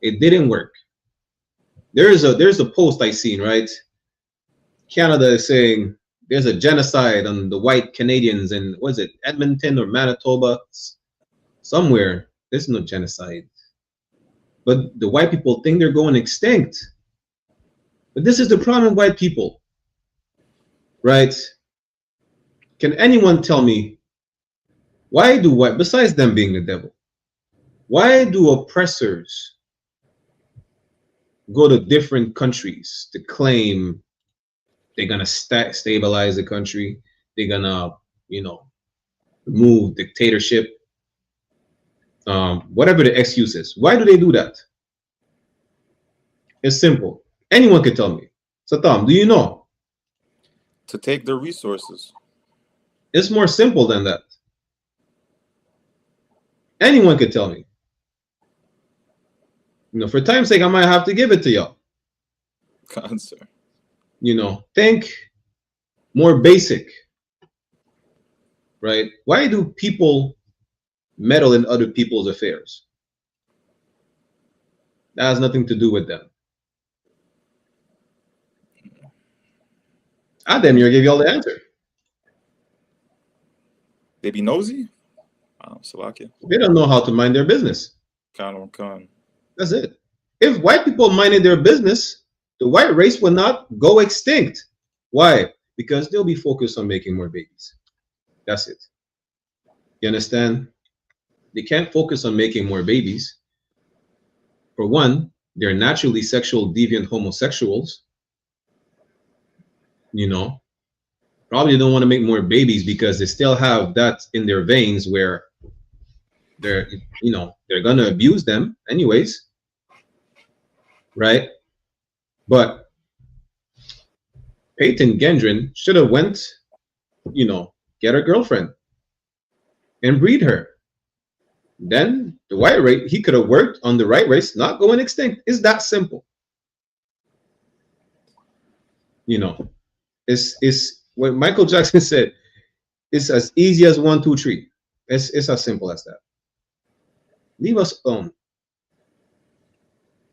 It didn't work. There's a post I seen, right? Canada is saying there's a genocide on the white Canadians in, was it Edmonton or Manitoba? Somewhere. There's no genocide. But the white people think they're going extinct. But this is the problem with white people, right? Can anyone tell me, why do white, besides them being the devil, why do oppressors go to different countries to claim they're gonna stabilize the country, they're gonna, you know, remove dictatorship, whatever the excuse is? Why do they do that? It's simple. Anyone can tell me. Satam, do you know? To take the resources. It's more simple than that. Anyone could tell me. You know, for time's sake, I might have to give it to y'all. Answer. You know, think more basic, right? Why do people meddle in other people's affairs? That has nothing to do with them. I damn near give y'all the answer. They be nosy? Slovakia. They don't know how to mind their business. Con. That's it. If white people minded their business, the white race will not go extinct. Why? Because they'll be focused on making more babies. That's it. You understand? They can't focus on making more babies. For one, they're naturally sexual deviant homosexuals. You know, probably don't want to make more babies because they still have that in their veins where they're, you know, they're gonna abuse them anyways, right? But Peyton Gendron should have went, you know, get a girlfriend and breed her. Then the white race, he could have worked on the right race, not going extinct. It's that simple. You know, it's what Michael Jackson said. It's as easy as 1, 2, 3. It's as simple as that. Leave us alone.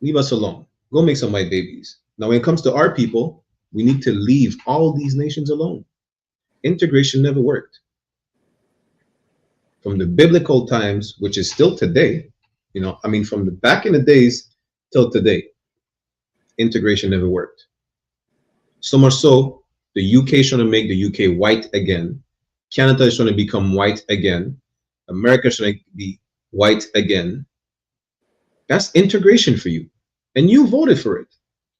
Leave us alone. Go make some white babies. Now, when it comes to our people, we need to leave all these nations alone. Integration never worked. From the biblical times, which is still today, you know, I mean, from the back in the days till today, integration never worked. So much so, the UK is trying to make the UK white again. Canada is trying to become white again. America is trying to be white again. That's integration for you. And you voted for it.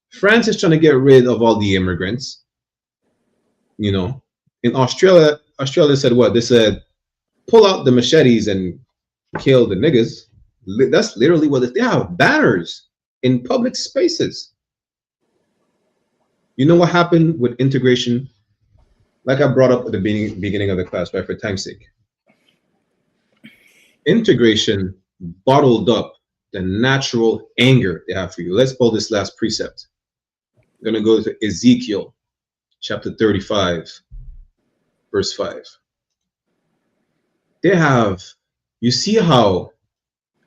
France is trying to get rid of all the immigrants. You know, in Australia said what? They said, pull out the machetes and kill the niggas. That's literally what they have banners in public spaces. You know what happened with integration? Like I brought up at the beginning of the class, right, for time's sake. Integration bottled up the natural anger they have for you. Let's pull this last precept. I'm going to go to Ezekiel chapter 35, verse 5. They have, you see how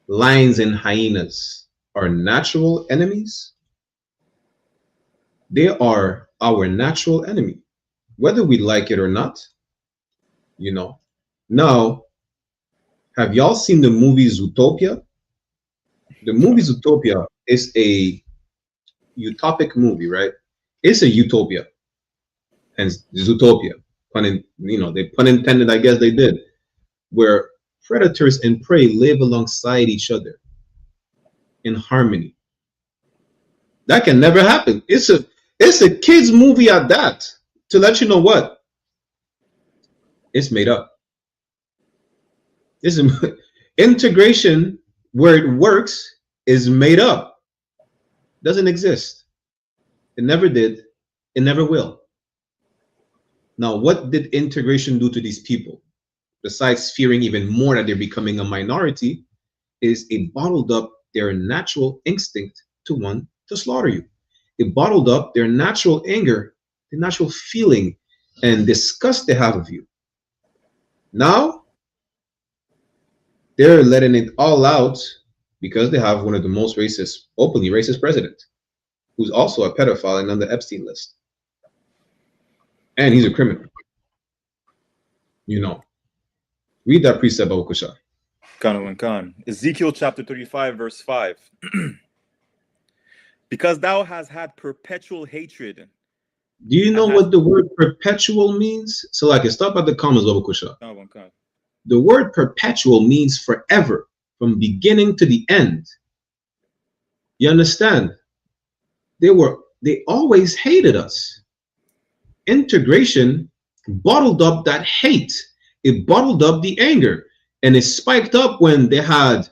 lions and hyenas are natural enemies? They are our natural enemy, whether we like it or not. You know, now, have y'all seen the movie Zootopia? The movie Zootopia is a utopic movie, right? It's a utopia, and Zootopia, they pun intended, I guess they did, where predators and prey live alongside each other in harmony. That can never happen. It's a kids movie at that, to let you know what it's made up. This integration where it works is made up. Doesn't exist. It never did. It never will. Now, what did integration do to these people? Besides fearing even more that they're becoming a minority, is it bottled up their natural instinct to want to slaughter you. It bottled up their natural anger, the natural feeling and disgust they have of you. Now, they're letting it all out because they have one of the most racist, openly racist president, who's also a pedophile and on the Epstein list. And he's a criminal. You know. Read that precept, Abu Kusha. Khan. Ezekiel chapter 35, verse 5. Because thou hast had perpetual hatred. Do you know what the word perpetual means? So like, stop at the commas, Abu Kusha. The word perpetual means forever, from beginning to the end. You understand? They always hated us. Integration bottled up that hate. It bottled up the anger, and it spiked up when they had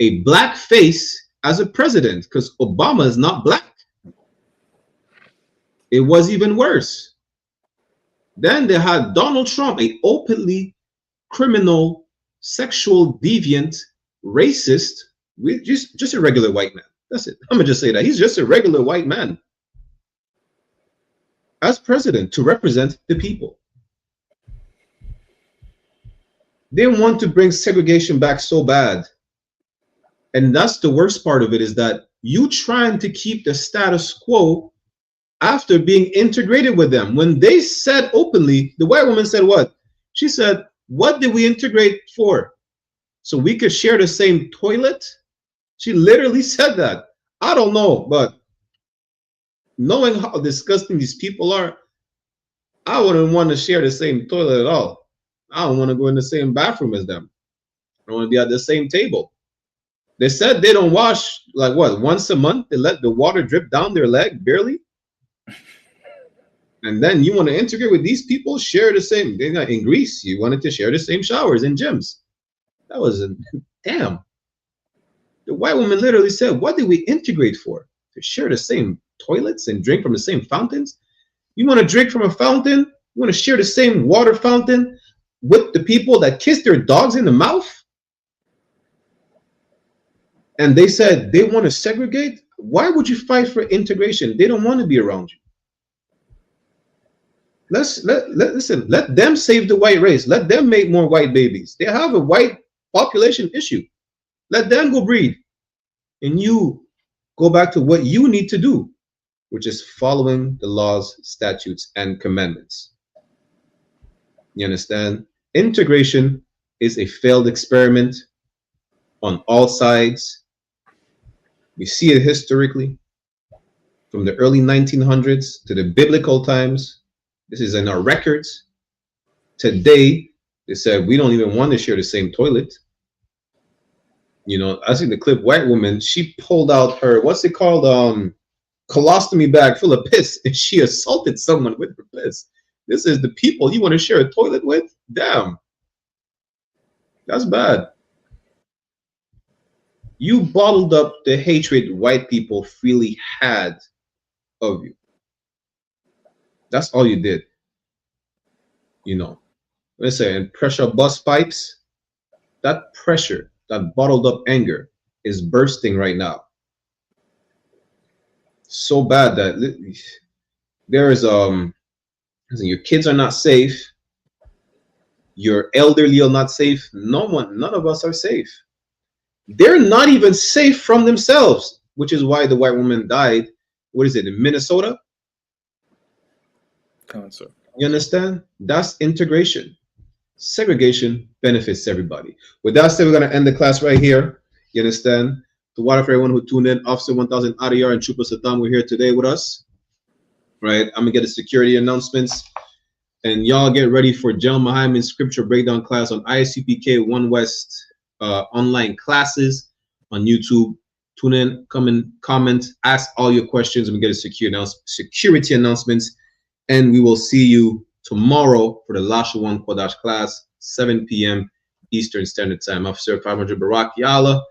a black face as a president, because Obama is not black. It was even worse. Then they had Donald Trump, a openly criminal, sexual deviant, racist, just a regular white man. That's it. I'm gonna just say that he's just a regular white man as president to represent the people. They want to bring segregation back so bad. And that's the worst part of it, is that you trying to keep the status quo after being integrated with them. When they said openly, the white woman said what? She said, what did we integrate for? So we could share the same toilet? She literally said that. I don't know, but knowing how disgusting these people are, I wouldn't want to share the same toilet at all. I don't want to go in the same bathroom as them. I want to be at the same table. They said they don't wash, like what, once a month? They let the water drip down their leg, barely. And then you want to integrate with these people, share the same. They're not in Greece. You wanted to share the same showers and gyms. That was a damn. The white woman literally said, what did we integrate for? To share the same toilets and drink from the same fountains? You want to drink from a fountain? You want to share the same water fountain with the people that kiss their dogs in the mouth? And they said they want to segregate? Why would you fight for integration? They don't want to be around you. Listen, let them save the white race. Let them make more white babies. They have a white population issue. Let them go breed. And you go back to what you need to do, which is following the laws, statutes, and commandments. You understand? Integration is a failed experiment on all sides. We see it historically, from the early 1900s to the biblical times. This is in our records. Today, they said we don't even want to share the same toilet. You know, I see the clip, white woman, she pulled out her, what's it called? Colostomy bag full of piss, and she assaulted someone with her piss. This is the people you want to share a toilet with? Damn. That's bad. You bottled up the hatred white people freely had of you. That's all you did. You know, let's say, and pressure bust pipes, that pressure, that bottled up anger is bursting right now. So bad that there is your kids are not safe, your elderly are not safe, none of us are safe. They're not even safe from themselves, which is why the white woman died. What is it, in Minnesota? Concert. You understand? That's integration. Segregation benefits everybody. With that said, we're going to end the class right here. You understand? To water for everyone who tuned in, Officer 1000 Adiyar and Trooper Saddam were here today with us. Right? I'm going to get the security announcements. And y'all get ready for John Muhammad's scripture breakdown class on I.S.U.P.K. One West online classes on YouTube. Tune in, come and comment, ask all your questions, and we get a security announcements. And we will see you tomorrow for the Lasha 1 Kodash class, 7 p.m. Eastern Standard Time. Officer 500 Barak Yala,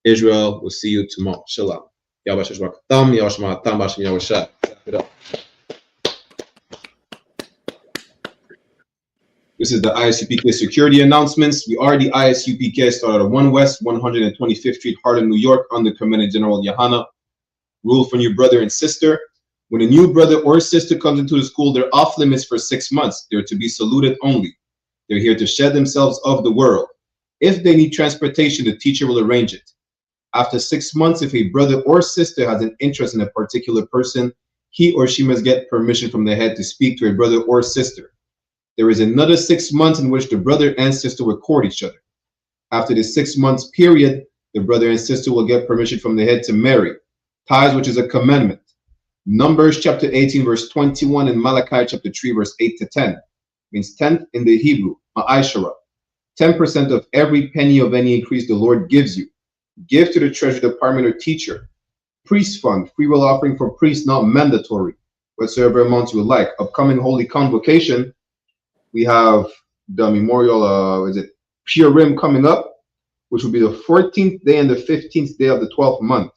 Israel. We'll see you tomorrow. Shalom. This is the I.S.U.P.K. security announcements. We are the I.S.U.P.K. started at 1 West, 125th Street, Harlem, New York, under Commandant General YAHANNA. Rule for new brother and sister. When a new brother or sister comes into the school, they're off limits for 6 months. They're to be saluted only. They're here to shed themselves of the world. If they need transportation, the teacher will arrange it. After 6 months, if a brother or sister has an interest in a particular person, he or she must get permission from the head to speak to a brother or sister. There is another 6 months in which the brother and sister will court each other. After the 6 months period, the brother and sister will get permission from the head to marry. Tithes, which is a commandment. Numbers chapter 18 verse 21 and Malachi chapter 3 verse 8 to 10. Means tenth in the Hebrew, ma'ashara. 10% of every penny of any increase the Lord gives you. Give to the treasury department or teacher. Priest fund, free will offering for priests, not mandatory. Whatsoever amount you would like. Upcoming holy convocation, we have the memorial, Purim coming up, which will be the 14th day and the 15th day of the 12th month,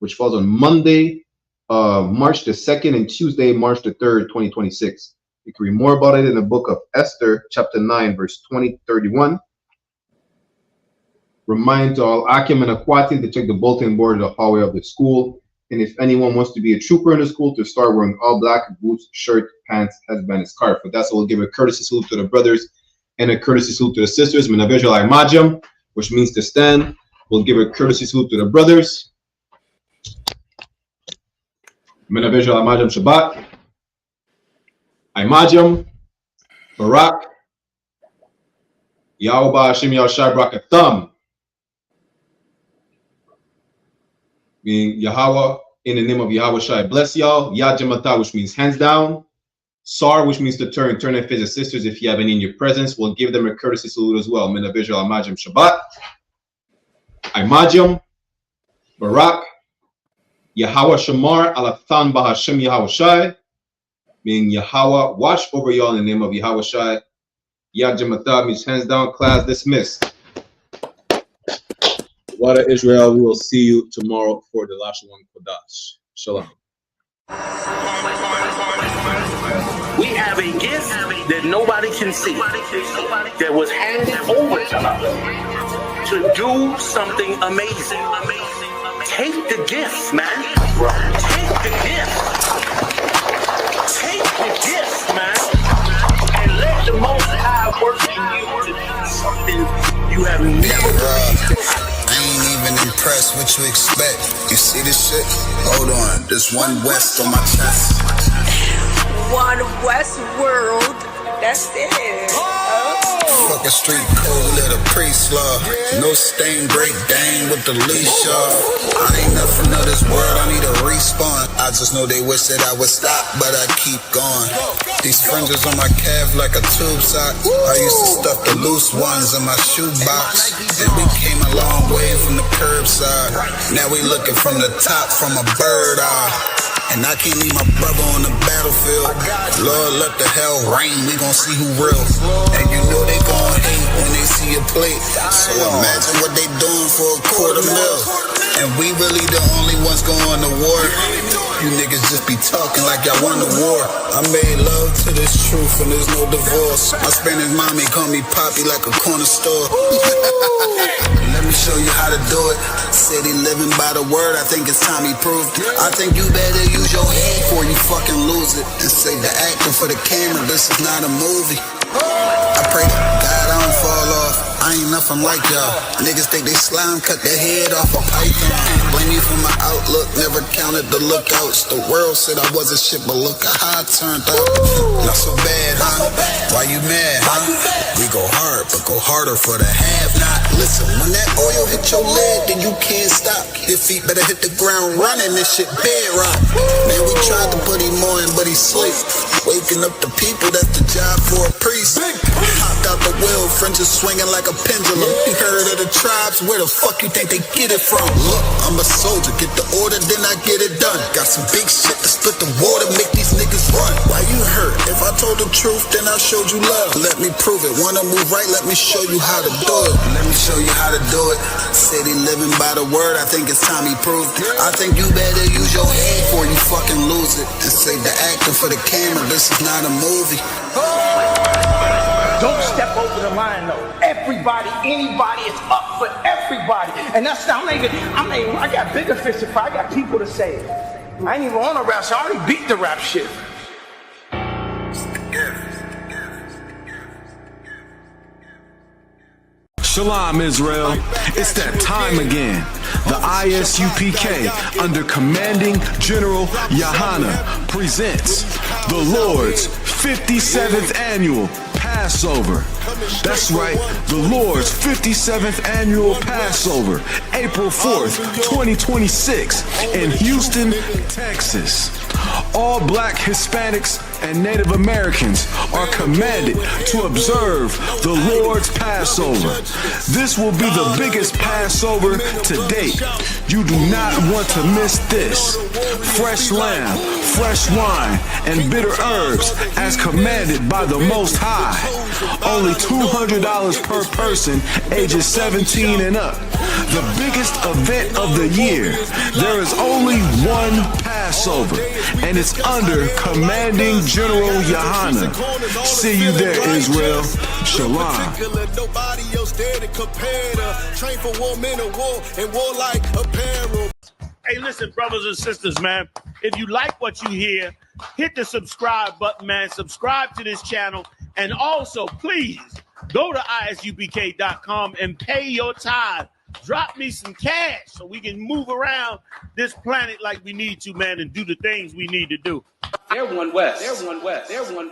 which falls on Monday, March the 2nd, and Tuesday, March the 3rd, 2026. You can read more about it in the book of Esther, chapter 9, verse 20-31. Remind to all Akim and Akwati to check the bulletin board of the hallway of the school. And if anyone wants to be a trooper in the school, to start wearing all black, boots, shirt, pants, headband, and scarf. But that's what we'll give a courtesy salute to the brothers and a courtesy salute to the sisters. Menavejal Imajam, which means to stand. We'll give a courtesy salute to the brothers. Menavejal Imajam Shabbat. Imajam. Barak. Yahweh Hashem Yahshai Brakatham. Meaning Yahweh, in the name of Yahweh Shai, bless y'all. Yajamata, which means hands down. Sar, which means to turn and face the sisters if you have any in your presence. We'll give them a courtesy salute as well. Mina visual Amajim Shabbat. Imajim. Barak. Yahweh Shamar Alathan Bahashem Yahweh Shai. Meaning Yahweh, watch over y'all in the name of Yahweh Shai. Yajamata means hands down. Class dismissed. Water Israel, we will see you tomorrow for the last one for Dash. Shalom. We have a gift that nobody can see, that was handed over to us to do something amazing. Take the gift, man. Take the gift. Take the gift, man. And let the Most High work in you to do something you have never believed. I ain't even impressed what you expect. You see this shit? Hold on, there's one West on my chest. One West world. That's it. Fuck a street code, let a priest law. No stain, break dang with the leash off. I ain't nothing of this world, I need a respawn. I just know they wish that I would stop, but I keep going. These fringes on my calf like a tube sock. I used to stuff the loose ones in my shoebox. And we came a long way from the curbside. Now we looking from the top from a bird eye. And I can't leave my brother on the battlefield. Lord, let the hell rain, we gon' see who real. And you know they gon' hate when they see a plate. So imagine what they doing for $250,000. And we really the only ones going to war. You niggas just be talking like y'all won the war. I made love to this truth and there's no divorce. My Spanish mommy call me Poppy like a corner store. Let me show you how to do it. Said he living by the word, I think it's time he proved it. I think you better use your head before you fucking lose it. And say the acting for the camera, this is not a movie. I pray to God I don't fall off. I ain't nothing like y'all. Niggas think they slime, cut their head off a python. Blame me for my outlook, never counted the lookouts. The world said I wasn't shit, but look how I turned out. Not so bad, huh? Why you mad, huh? We go hard, but go harder for the have-not. Listen, when that oil hit your leg, then you can't stop. Your feet better hit the ground running, this shit bedrock. Man, we tried to put him on, but he sleep. Waking up the people, that's the job for a priest. Hopped out the wheel, fringes swinging like a pendulum. You heard of the tribes, where the fuck you think they get it from? Look, I'm a soldier, get the order, then I get it done. Got some big shit to split the water, make these niggas run. Why you hurt? If I told the truth, then I showed you love. Let me prove it, wanna move right, let me show you how to do it. Let me show you how to do it. Said he living by the word, I think it's time he proved it. I think you better use your head before you fucking lose it. And say the acting for the camera, this is not a movie. Don't step over the line though. Everybody, anybody, it's up for everybody. And that's not even, I got bigger fish to fry. I got people to say it. I ain't even on a rap, so I already beat the rap shit. Shalom, Israel. It's that time again. The ISUPK, under Commanding General YAHANNA, presents the Lord's 57th Annual Passover. That's right, the Lord's 57th Annual Passover, April 4th, 2026, in Houston, Texas. All Black, Hispanics, and Native Americans are commanded to observe the Lord's Passover. This will be the biggest Passover to date. You do not want to miss this. Fresh lamb, fresh wine, and bitter herbs as commanded by the Most High. Only $200 per person, ages 17 and up. The biggest event of the year. There is only one Passover, and it's under Commanding General YAHANNA. See you there, Israel. Shalom. Nobody else there to compare to. Train for war, men of war, and war like apparel. Hey, listen, brothers and sisters, man. If you like what you hear, hit the subscribe button, man. Subscribe to this channel. And also, please, go to isupk.com and pay your tithe. Drop me some cash so we can move around this planet like we need to, man, and do the things we need to do. They're one West. They're one West. They're one